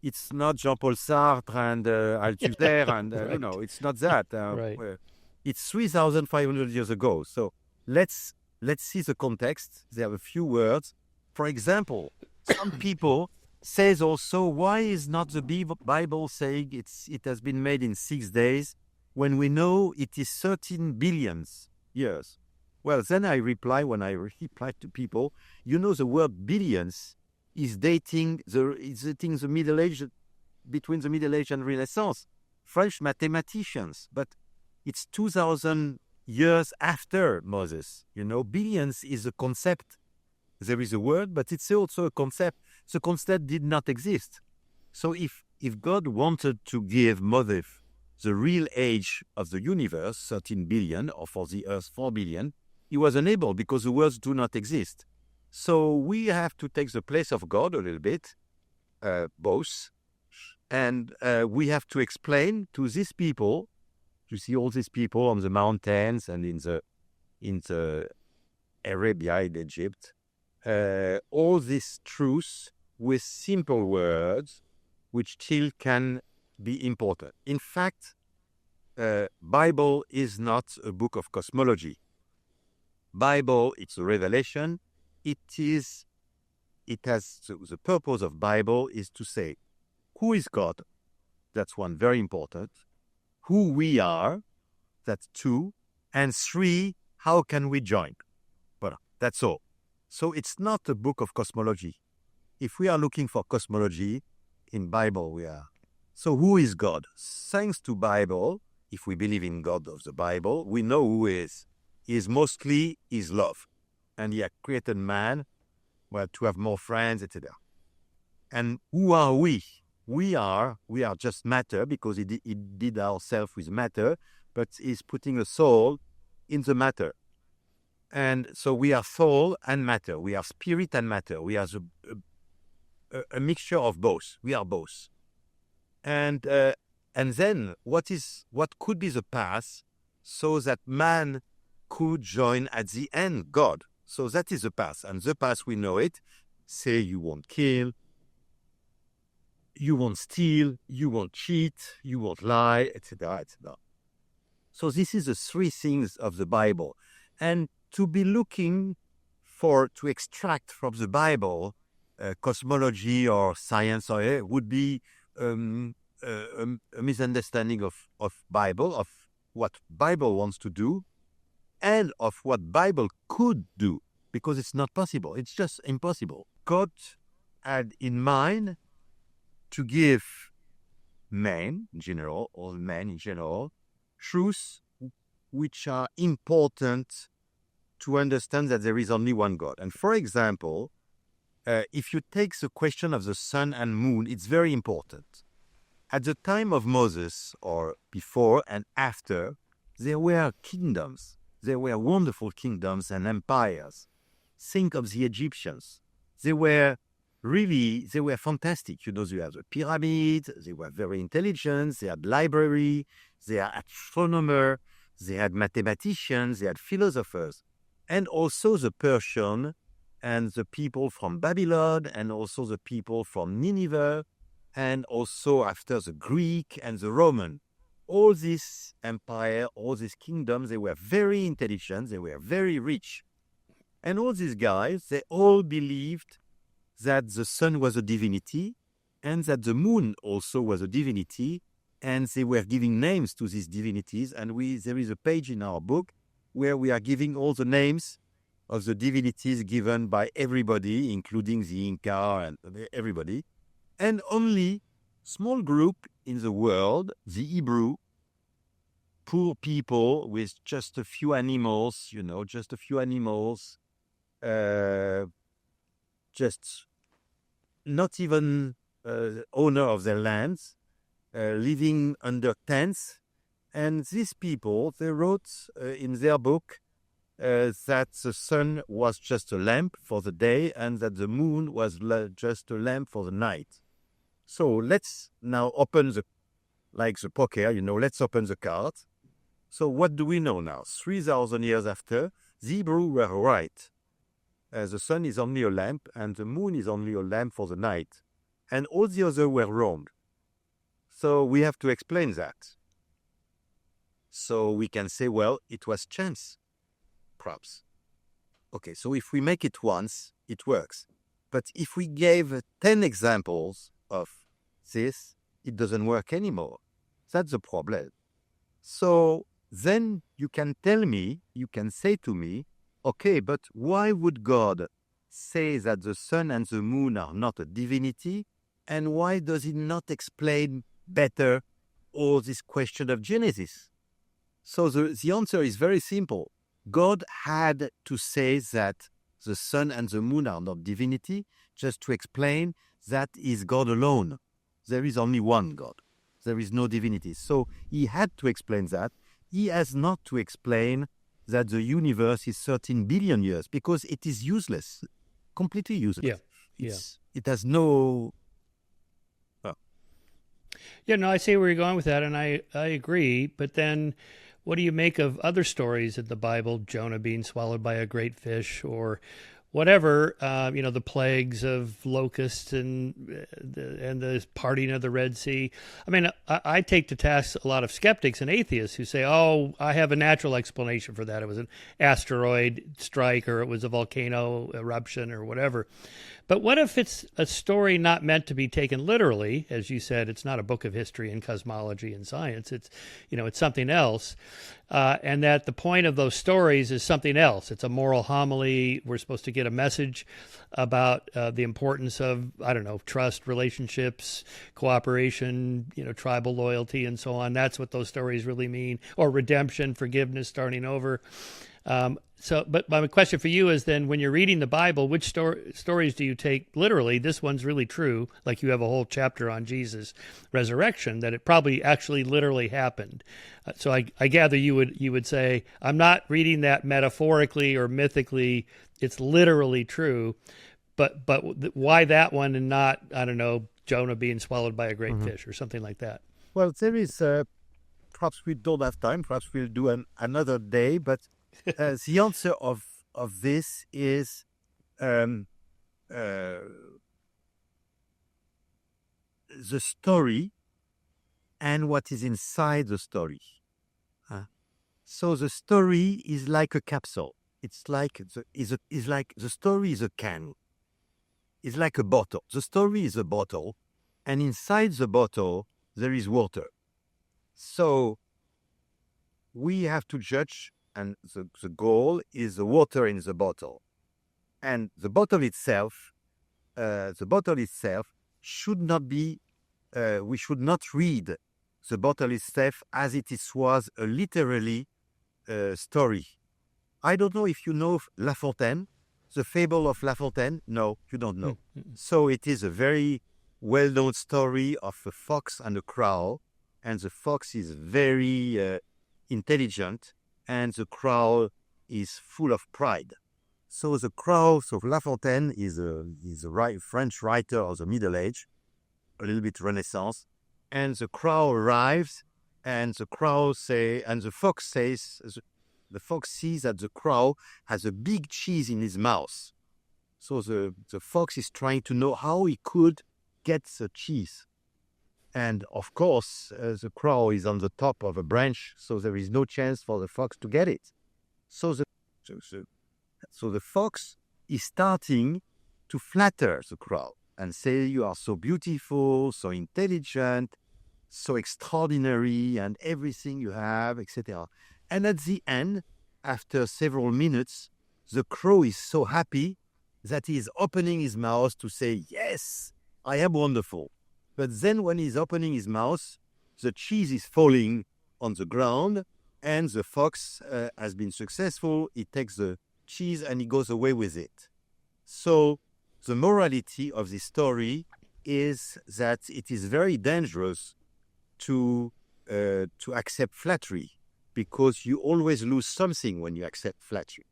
it's not Jean-Paul Sartre and Althusser and, Right. it's not that. Right. It's 3,500 years ago. So let's see the context. There are a few words. For example, some people says also, why is not the Bible saying it has been made in 6 days when we know it is 13 billion years? Well, then I reply, when I reply to people, the word billions is dating the Middle Age, between the Middle Age and Renaissance. French mathematicians, but it's 2,000 years after Moses. Billions is a concept. There is a word, but it's also a concept. The concept did not exist. So if God wanted to give Moses the real age of the universe, 13 billion, or for the Earth, 4 billion, he was unable because the words do not exist. So we have to take the place of God a little bit, both, and we have to explain to these people, you see all these people on the mountains and in the Arabia, in Egypt, all these truths with simple words, which still can be important. In fact, Bible is not a book of cosmology. Bible, it's a revelation. It has the purpose of Bible is to say, who is God? That's one, very important. Who we are, that's 2. And 3, how can we join? Well, that's all. So it's not a book of cosmology. If we are looking for cosmology, in Bible we are. So who is God? Thanks to Bible, if we believe in God of the Bible, we know who he is. He is mostly his love. And he has created man, to have more friends, etc. And who are we? We are just matter, because he did ourselves with matter, but he's putting a soul in the matter. And so we are soul and matter. We are spirit and matter. We are a mixture of both. We are both. And then what could be the path so that man could join at the end God? So that is the path. And the path, we know it. Say you won't kill, you won't steal, you won't cheat, you won't lie, etc., etc. So this is the 3 things of the Bible. And to be looking to extract from the Bible cosmology or science would be a misunderstanding of Bible, of what Bible wants to do, and of what Bible could do, because it's not possible. It's just impossible. God had in mind to give men in general, all men in general, truths which are important to understand that there is only one God. And for example, if you take the question of the sun and moon, it's very important. At the time of Moses, or before and after, there were kingdoms. There were wonderful kingdoms and empires. Think of the Egyptians. They were fantastic. You know, they had the pyramids, they were very intelligent, they had library, they had astronomers, they had mathematicians, they had philosophers, and also the Persian and the people from Babylon, and also the people from Nineveh, and also after the Greek and the Roman. All this empire, all these kingdoms, they were very intelligent, they were very rich. And all these guys, they all believed that the sun was a divinity and that the moon also was a divinity, and they were giving names to these divinities. And there is a page in our book where we are giving all the names of the divinities given by everybody, including the Inca and everybody. And only small group in the world, the Hebrew, poor people with just a few animals, just not even owner of their lands, living under tents. And these people, they wrote in their book that the sun was just a lamp for the day and that the moon was just a lamp for the night. So let's now open like the poker, let's open the cards. So what do we know now? 3,000 years after, the Hebrew were right. The sun is only a lamp and the moon is only a lamp for the night. And all the others were wrong. So we have to explain that. So we can say, well, it was chance, perhaps. Okay, so if we make it once, it works. But if we gave 10 examples of this, it doesn't work anymore. That's the problem. So then you can say to me, okay, but why would God say that the sun and the moon are not a divinity? And why does he not explain better all this question of Genesis? So the answer is very simple. God had to say that the sun and the moon are not divinity just to explain that is God alone. There is only one God. There is no divinity. So he had to explain that. He has not to explain that the universe is 13 billion years because it is useless, completely useless. It has no... Yeah, no, I see where you're going with that, and I agree. But then what do you make of other stories in the Bible, Jonah being swallowed by a great fish or whatever, the plagues of locusts and the parting of the Red Sea? I mean, I take to task a lot of skeptics and atheists who say, oh, I have a natural explanation for that. It was an asteroid strike or it was a volcano eruption or whatever. But what if it's a story not meant to be taken literally? As you said, it's not a book of history and cosmology and science. It's, it's something else. And that the point of those stories is something else. It's a moral homily. We're supposed to get a message about the importance of, trust, relationships, cooperation, tribal loyalty, and so on. That's what those stories really mean. Or redemption, forgiveness, starting over. But my question for you is then, when you're reading the Bible, which stories do you take literally? This one's really true, like you have a whole chapter on Jesus' resurrection, that it probably actually literally happened. So I gather you would say, I'm not reading that metaphorically or mythically. It's literally true. But why that one and not, Jonah being swallowed by a great fish or something like that? Well, there is, perhaps we don't have time, perhaps we'll do another day, but the answer of this is the story and what is inside the story. So the story is like a capsule. It's like the story is a can. It's like a bottle. The story is a bottle, and inside the bottle there is water. So we have to judge. And the goal is the water in the bottle. And the bottle itself should not be, we should not read the bottle itself as it was a literally story. I don't know if you know La Fontaine, The Fable of La Fontaine? No, you don't know. So it is a very well-known story of a fox and a crow, and the fox is very intelligent, and the crow is full of pride. So the crow, so La Fontaine is a French writer of the Middle Age, a little bit Renaissance, and the crow arrives, and the fox says, the fox sees that the crow has a big cheese in his mouth. So the fox is trying to know how he could get the cheese. And of course, the crow is on the top of a branch, so there is no chance for the fox to get it. So the fox is starting to flatter the crow and say, you are so beautiful, so intelligent, so extraordinary, and everything you have, etc. And at the end, after several minutes, the crow is so happy that he is opening his mouth to say, yes, I am wonderful. But then when he's opening his mouth, the cheese is falling on the ground, and the fox has been successful. He takes the cheese and he goes away with it. So the morality of this story is that it is very dangerous to accept flattery, because you always lose something when you accept flattery.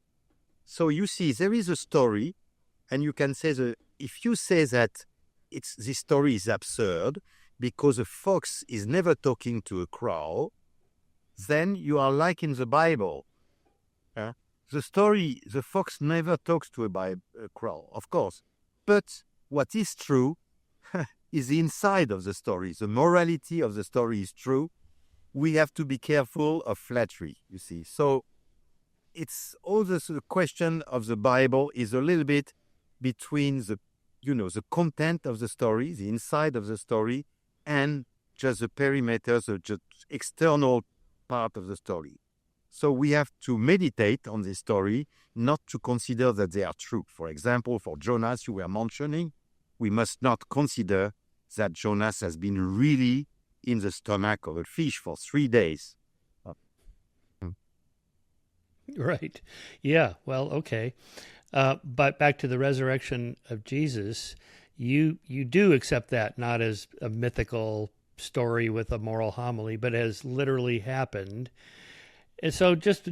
So you see, there is a story, and you can say that if you say that this story is absurd because a fox is never talking to a crow, then you are like in the Bible. The fox never talks to a crow, of course. But what is true is the inside of the story. The morality of the story is true. We have to be careful of flattery, you see. So it's all the question of the Bible is a little bit between the content of the story, the inside of the story, and just the perimeter, the just external part of the story. So we have to meditate on this story, not to consider that they are true. For example, for Jonas, you were mentioning, we must not consider that Jonas has been really in the stomach of a fish for 3 days. Right. Yeah. Well, okay. But back to the resurrection of Jesus, you do accept that not as a mythical story with a moral homily, but as literally happened. And so just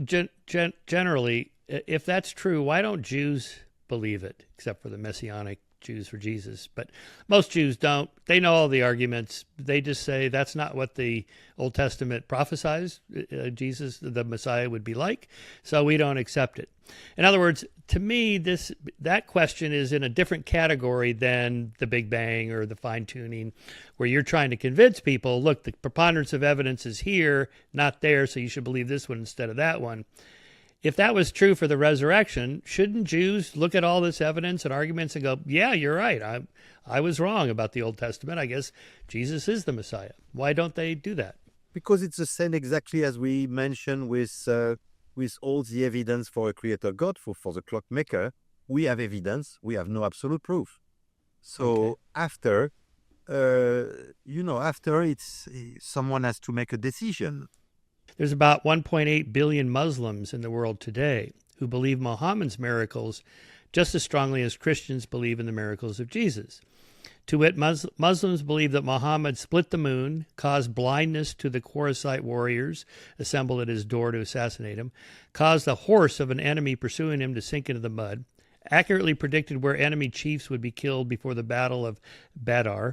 generally, if that's true, why don't Jews believe it, except for the Messianic Jews for Jesus? But most Jews don't. They know all the arguments. They just say that's not what the Old Testament prophesies Jesus, the Messiah, would be like, so we don't accept it. In other words, to me, that question is in a different category than the Big Bang or the fine-tuning, where you're trying to convince people, look, the preponderance of evidence is here, not there, so you should believe this one instead of that one. If that was true for the resurrection, shouldn't Jews look at all this evidence and arguments and go, yeah, you're right, I was wrong about the Old Testament. I guess Jesus is the Messiah. Why don't they do that? Because it's the same exactly as we mentioned with all the evidence for a creator God, for the clockmaker. We have evidence, we have no absolute proof. So after it's someone has to make a decision. There's about 1.8 billion Muslims in the world today who believe Muhammad's miracles just as strongly as Christians believe in the miracles of Jesus. To wit, Muslims believe that Muhammad split the moon, caused blindness to the Qurayshite warriors assembled at his door to assassinate him, caused the horse of an enemy pursuing him to sink into the mud, accurately predicted where enemy chiefs would be killed before the Battle of Badr,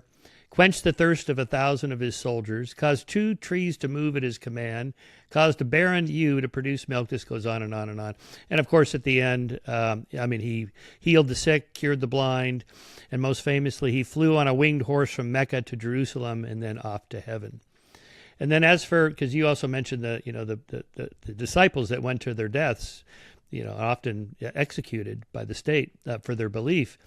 quenched the thirst of 1,000 of his soldiers, caused 2 trees to move at his command, caused a barren ewe to produce milk. This goes on and on and on. And of course, at the end, he healed the sick, cured the blind, and most famously, he flew on a winged horse from Mecca to Jerusalem and then off to heaven. And then as for, because you also mentioned the disciples that went to their deaths, often executed by the state for their belief.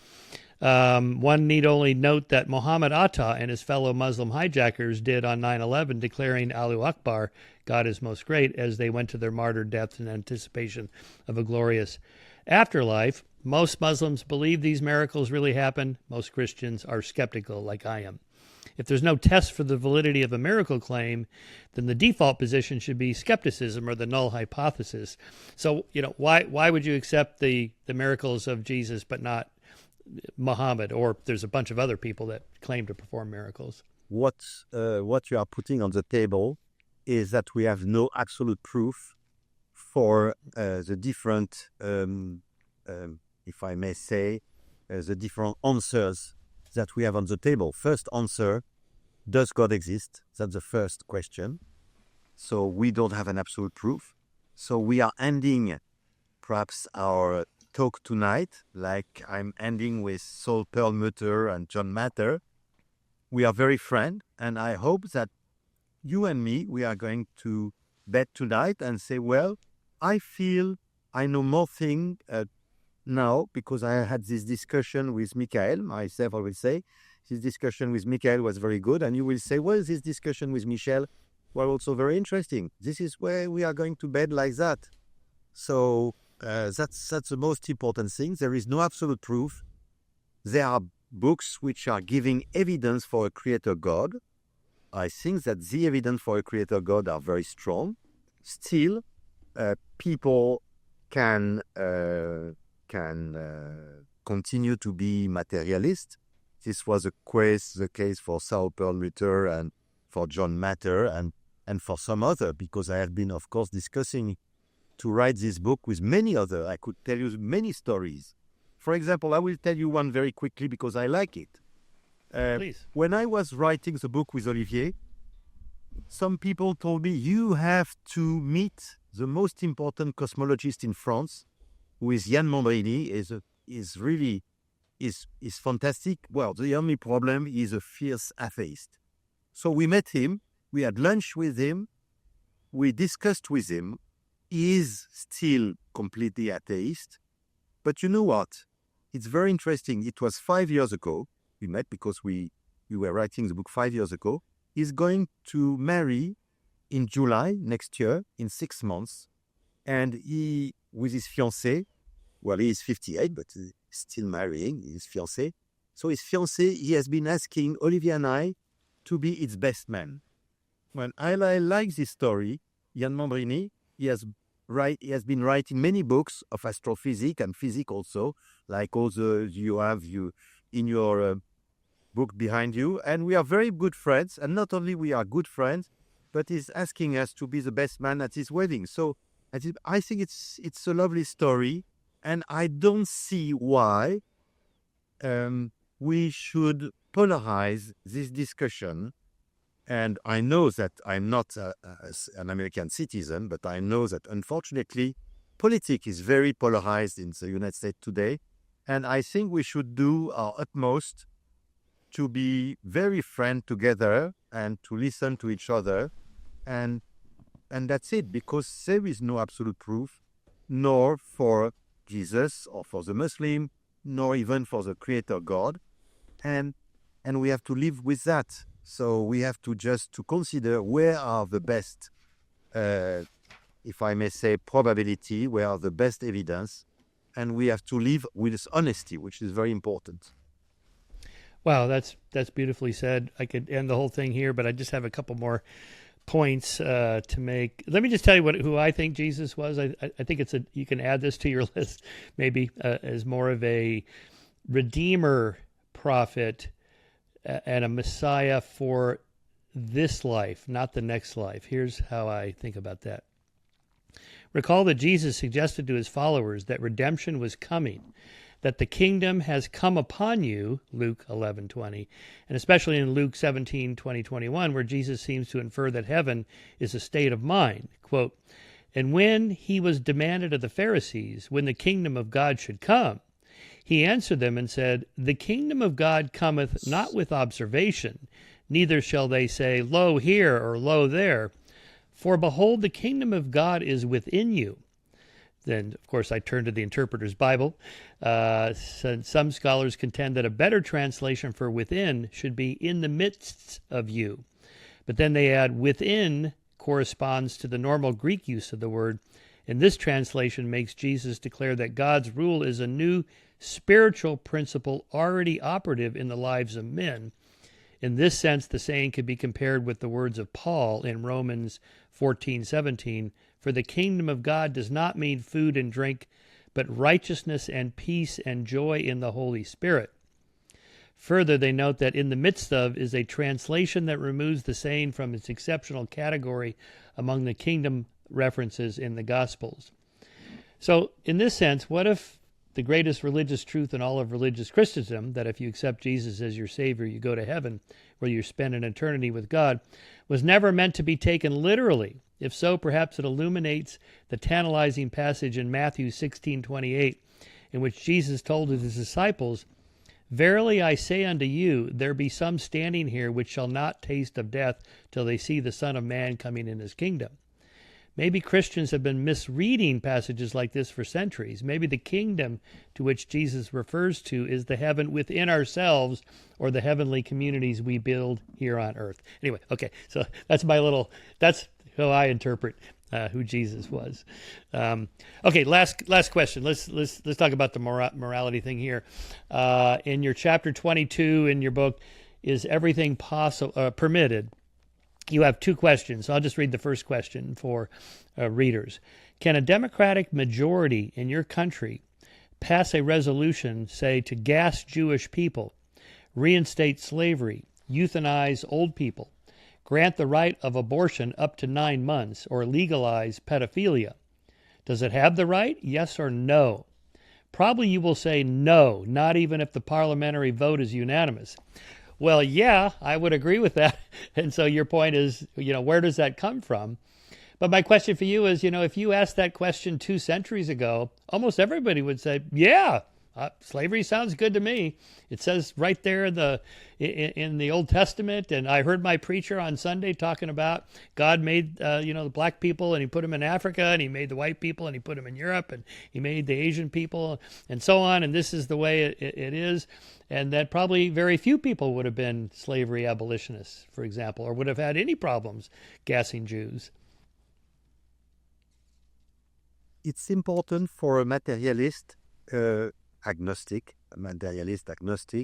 One need only note that Muhammad Atta and his fellow Muslim hijackers did on 9/11, declaring Allahu Akbar, God is most great, as they went to their martyr deaths in anticipation of a glorious afterlife. Most Muslims believe these miracles really happen. Most Christians are skeptical, like I am. If there's no test for the validity of a miracle claim, then the default position should be skepticism or the null hypothesis. So, why would you accept the miracles of Jesus but not Muhammad, or there's a bunch of other people that claim to perform miracles? What you are putting on the table is that we have no absolute proof for the different, if I may say, the different answers that we have on the table. First answer, does God exist? That's the first question. So we don't have an absolute proof. So we are ending perhaps our talk tonight, like I'm ending with Saul Perlmutter and John Matter. We are very friends, and I hope that you and me, we are going to bed tonight and say, well, I feel I know more thing now because I had this discussion with Michael. Myself, I will say, this discussion with Michael was very good. And you will say, well, this discussion with Michel was also very interesting. This is where we are going to bed like that. So that's the most important thing. There is no absolute proof. There are books which are giving evidence for a creator God. I think that the evidence for a creator God are very strong. Still, people can continue to be materialist. This was the case for Saul Perlmutter and for John Matter and for some other, because I have been, of course, discussing to write this book with many other. I could tell you many stories. For example, I will tell you one very quickly because I like it. Please. When I was writing the book with Olivier, some people told me, you have to meet the most important cosmologist in France, who is Yann Membrini, is fantastic. Well, the only problem is a fierce atheist. So we met him, we had lunch with him, we discussed with him. He is still completely atheist. But you know what? It's very interesting. It was 5 years ago. We met because we were writing the book 5 years ago. He's going to marry in July next year, in 6 months. And he, with his fiancée, well, he is 58, but he's still marrying his fiancée. So his fiancée, he has been asking Olivier and I to be its best man. When I like this story, Yann Membrini, he has been writing many books of astrophysics and physics also, like all the you have in your book behind you. And we are very good friends. And not only we are good friends, but he's asking us to be the best man at his wedding. So I think it's a lovely story. And I don't see why we should polarize this discussion. And I know that I'm not an American citizen, but I know that unfortunately, politics is very polarized in the United States today. And I think we should do our utmost to be very friends together and to listen to each other. And that's it, because there is no absolute proof, nor for Jesus or for the Muslim, nor even for the Creator God. And we have to live with that. So we have to just to consider where are the best, if I may say, probability, where are the best evidence, and we have to live with honesty, which is very important. Wow, that's beautifully said. I could end the whole thing here, but I just have a couple more points to make. Let me just tell you who I think Jesus was. I think you can add this to your list maybe as more of a redeemer prophet and a Messiah for this life, not the next life. Here's how I think about that. Recall that Jesus suggested to his followers that redemption was coming, that the kingdom has come upon you, Luke 11:20, and especially in Luke 17:20-21, where Jesus seems to infer that heaven is a state of mind. Quote, and when he was demanded of the Pharisees when the kingdom of God should come, he answered them and said, the kingdom of God cometh not with observation, neither shall they say, lo here or lo there. For behold, the kingdom of God is within you. Then, of course, I turn to the Interpreter's Bible. Some scholars contend that a better translation for within should be in the midst of you. But then they add within corresponds to the normal Greek use of the word, And this translation makes Jesus declare that God's rule is a new spiritual principle already operative in the lives of men. In this sense, the saying could be compared with the words of Paul in Romans 14:17, "For the kingdom of God does not mean food and drink, but righteousness and peace and joy in the Holy Spirit." Further, they note that "in the midst of" is a translation that removes the saying from its exceptional category among the kingdom references in the Gospels. So, in this sense, what if the greatest religious truth in all of religious Christendom, that if you accept Jesus as your Savior, you go to heaven, where you spend an eternity with God, was never meant to be taken literally? If so, perhaps it illuminates the tantalizing passage in Matthew 16:28, in which Jesus told his disciples, "Verily I say unto you, there be some standing here which shall not taste of death till they see the Son of Man coming in his kingdom." Maybe Christians have been misreading passages like this for centuries. Maybe the kingdom to which Jesus refers to is the heaven within ourselves, or the heavenly communities we build here on earth. Anyway, okay, so that's how I interpret who Jesus was. Okay, last question. Let's talk about the morality thing here. In your chapter 22 in your book, "Is Everything Permitted?" You have two questions. I'll just read the first question for readers. Can a Democratic majority in your country pass a resolution, say, to gas Jewish people, reinstate slavery, euthanize old people, grant the right of abortion up to 9 months, or legalize pedophilia? Does it have the right? Yes or no? Probably you will say no, not even if the parliamentary vote is unanimous. Well, yeah, I would agree with that. And so your point is, where does that come from? But my question for you is, if you asked that question 2 centuries ago, almost everybody would say, yeah, slavery sounds good to me. It says right there in the Old Testament, and I heard my preacher on Sunday talking about God made the black people, and he put them in Africa, and he made the white people, and he put them in Europe, and he made the Asian people, and so on, and this is the way it is. And that probably very few people would have been slavery abolitionists, for example, or would have had any problems gassing Jews. It's important for a materialist agnostic,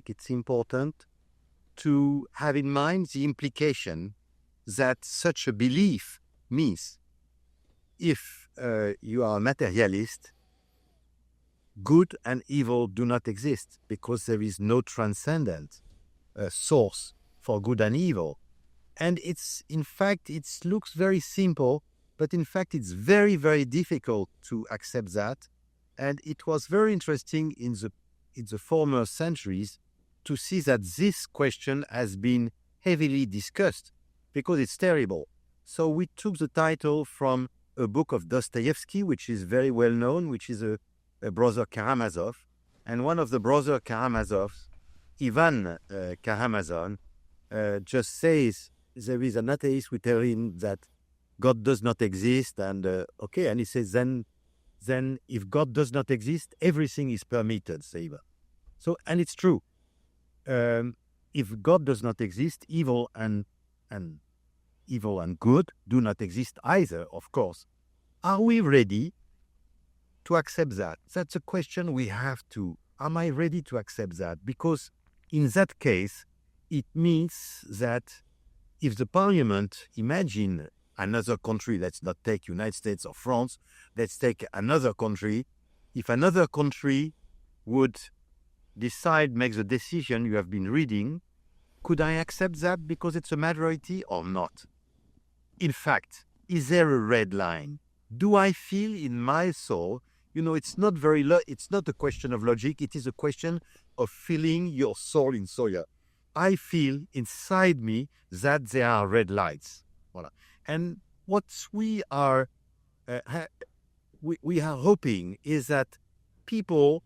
it's important to have in mind the implication that such a belief means. If you are a materialist, good and evil do not exist, because there is no transcendent source for good and evil. And it looks very simple, but in fact it's very, very difficult to accept that. And it was very interesting in the former centuries to see that this question has been heavily discussed, because it's terrible. So we took the title from a book of Dostoevsky, which is very well known, which is a brother Karamazov. And one of the brother Karamazovs, Ivan Karamazov, just says there is an atheist who tells him that God does not exist, and and he says then if God does not exist, everything is permitted, say Ivan. So, and it's true. If God does not exist, evil and good do not exist either, of course. Are we ready to accept that? That's a question we have to. Am I ready to accept that? Because in that case, it means that if the parliament, imagine another country, let's not take United States or France, let's take another country. If another country would decide, make the decision you have been reading, could I accept that because it's a majority or not? In fact, is there a red line? Do I feel in my soul, it's not it's not a question of logic, it is a question of feeling your soul in Soya. I feel inside me that there are red lights. Voilà. And what we are hoping is that people,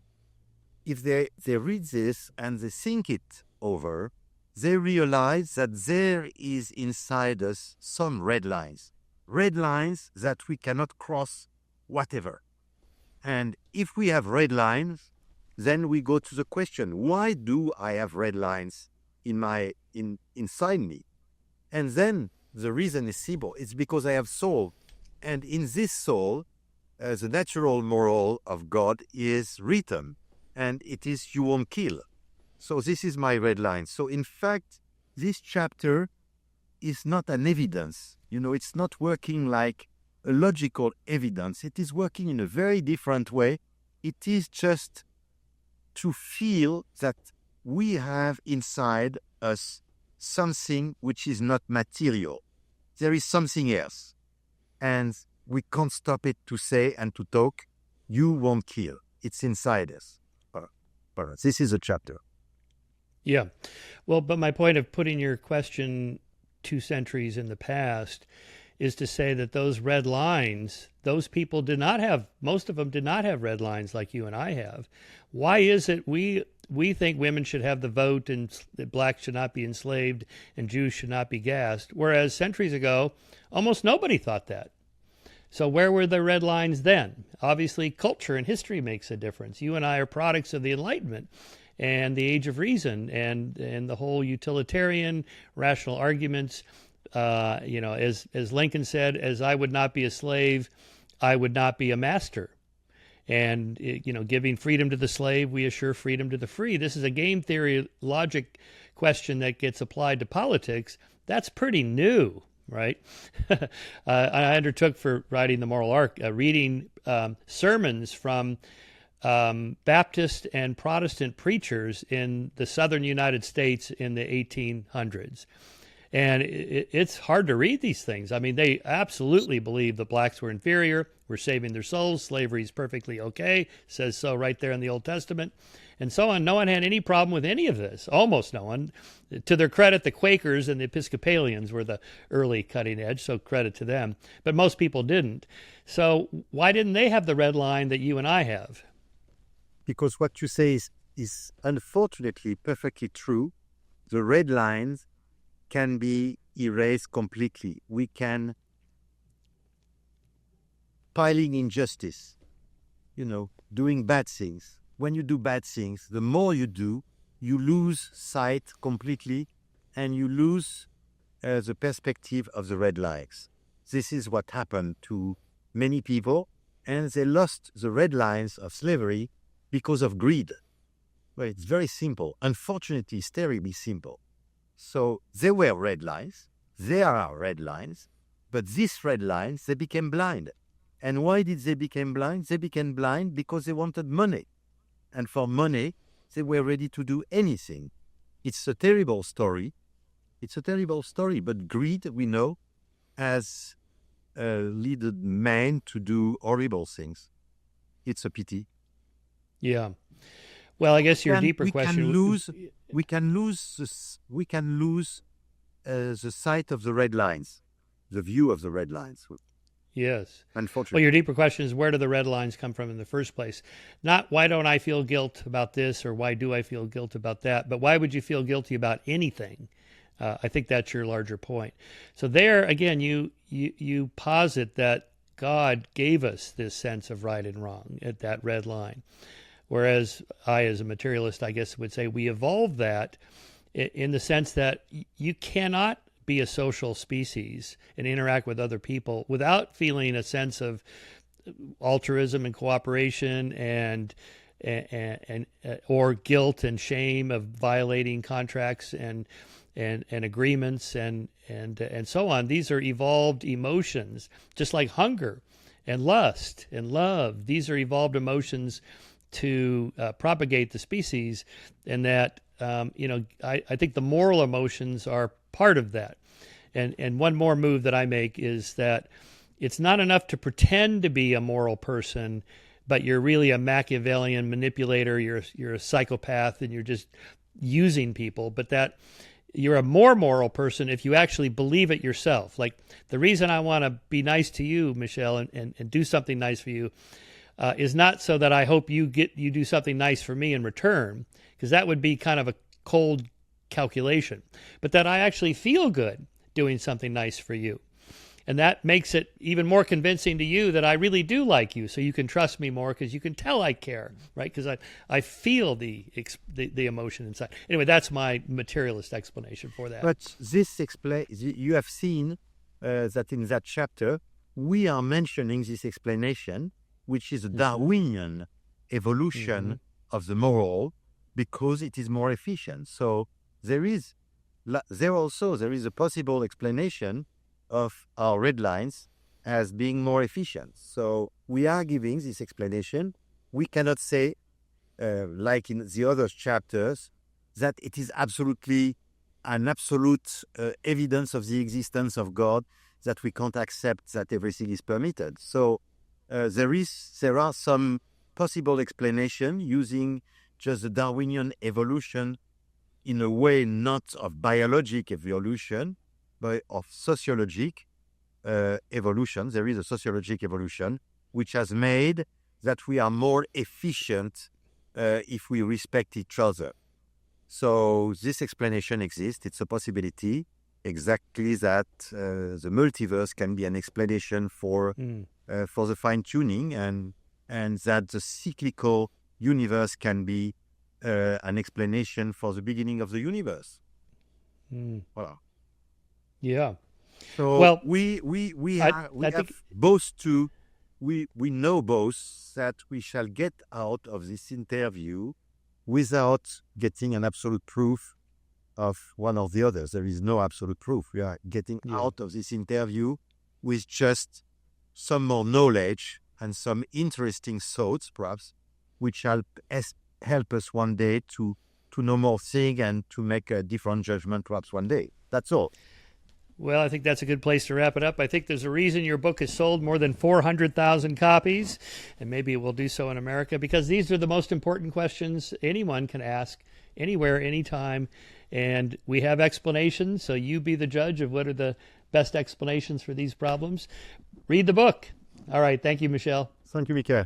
if they read this and they think it over, they realize that there is inside us some red lines that we cannot cross, whatever. And if we have red lines, then we go to the question, why do I have red lines inside me? And then the reason is simple. It's because I have soul. And in this soul, the natural moral of God is written, and it is you won't kill. So this is my red line. So in fact, this chapter is not an evidence. It's not working like a logical evidence. It is working in a very different way. It is just to feel that we have inside us something which is not material. There is something else. And we can't stop it to say and to talk, you won't kill. It's inside us. This is a chapter. Yeah. Well, but my point of putting your question 2 centuries in the past is to say that those red lines, those people did not have, most of them did not have red lines like you and I have. Why is it we think women should have the vote and that blacks should not be enslaved and Jews should not be gassed, whereas centuries ago, almost nobody thought that? So where were the red lines then? Obviously, culture and history makes a difference. You and I are products of the Enlightenment and the Age of Reason and the whole utilitarian, rational arguments. As Lincoln said, as I would not be a slave, I would not be a master. And, giving freedom to the slave, we assure freedom to the free. This is a game theory logic question that gets applied to politics. That's pretty new, right? I undertook for writing The Moral Arc, reading sermons from Baptist and Protestant preachers in the southern United States in the 1800s. And it's hard to read these things. I mean, they absolutely believe the blacks were inferior, were saving their souls, slavery is perfectly okay, says so right there in the Old Testament, and so on. No one had any problem with any of this, almost no one. To their credit, the Quakers and the Episcopalians were the early cutting edge, so credit to them. But most people didn't. So why didn't they have the red line that you and I have? Because what you say is unfortunately perfectly true. The red lines can be erased completely. We can piling injustice, doing bad things. When you do bad things, the more you do, you lose sight completely and you lose the perspective of the red lines. This is what happened to many people, and they lost the red lines of slavery because of greed. Well, it's very simple. Unfortunately, it's terribly simple. So there were red lines, there are red lines, but these red lines, they became blind. And why did they become blind? They became blind because they wanted money. And for money, they were ready to do anything. It's a terrible story. But greed, we know, has led men to do horrible things. It's a pity. Yeah. Well, I guess your deeper question. We can lose the sight of the red lines, the view of the red lines. Yes. Unfortunately. Well, your deeper question is, where do the red lines come from in the first place? Not why don't I feel guilt about this or why do I feel guilt about that, but why would you feel guilty about anything? I think that's your larger point. So there, again, you posit that God gave us this sense of right and wrong at that red line. Whereas I, as a materialist, I guess would say we evolved that in the sense that you cannot be a social species and interact with other people without feeling a sense of altruism and cooperation and or guilt and shame of violating contracts and agreements and so on. These are evolved emotions, just like hunger and lust and love. These are evolved emotions to propagate the species, and that I think the moral emotions are part of that. And one more move that I make is that it's not enough to pretend to be a moral person, but you're really a Machiavellian manipulator. You're a psychopath, and you're just using people. But that you're a more moral person if you actually believe it yourself. Like the reason I want to be nice to you, Michel, and do something nice for you. Is not so that I hope you do something nice for me in return, because that would be kind of a cold calculation, but that I actually feel good doing something nice for you. And that makes it even more convincing to you that I really do like you, so you can trust me more because you can tell I care, right? Because I feel the emotion inside. Anyway, that's my materialist explanation for that. But you have seen that in that chapter, we are mentioning this explanation which is a Darwinian evolution of the moral, because it is more efficient. So there is a possible explanation of our red lines as being more efficient. So we are giving this explanation. We cannot say, like in the other chapters, that it is absolute evidence of the existence of God, that we can't accept that everything is permitted. So there are some possible explanation using just the Darwinian evolution in a way not of biologic evolution, but of sociologic evolution. There is a sociologic evolution which has made that we are more efficient if we respect each other. So this explanation exists. It's a possibility. Exactly that the multiverse can be an explanation for the fine-tuning, and that the cyclical universe can be an explanation for the beginning of the universe. Voilà. Yeah. So well, we know both that we shall get out of this interview without getting an absolute proof of one or the others. There is no absolute proof. We are getting out of this interview with just some more knowledge and some interesting thoughts, perhaps, which shall help us one day to know more things and to make a different judgment, perhaps one day. That's all. Well, I think that's a good place to wrap it up. I think there's a reason your book has sold more than 400,000 copies, and maybe it will do so in America, because these are the most important questions anyone can ask anywhere, anytime. And we have explanations, so you be the judge of what are the best explanations for these problems. Read the book. All right. Thank you, Michel. Thank you, Michael.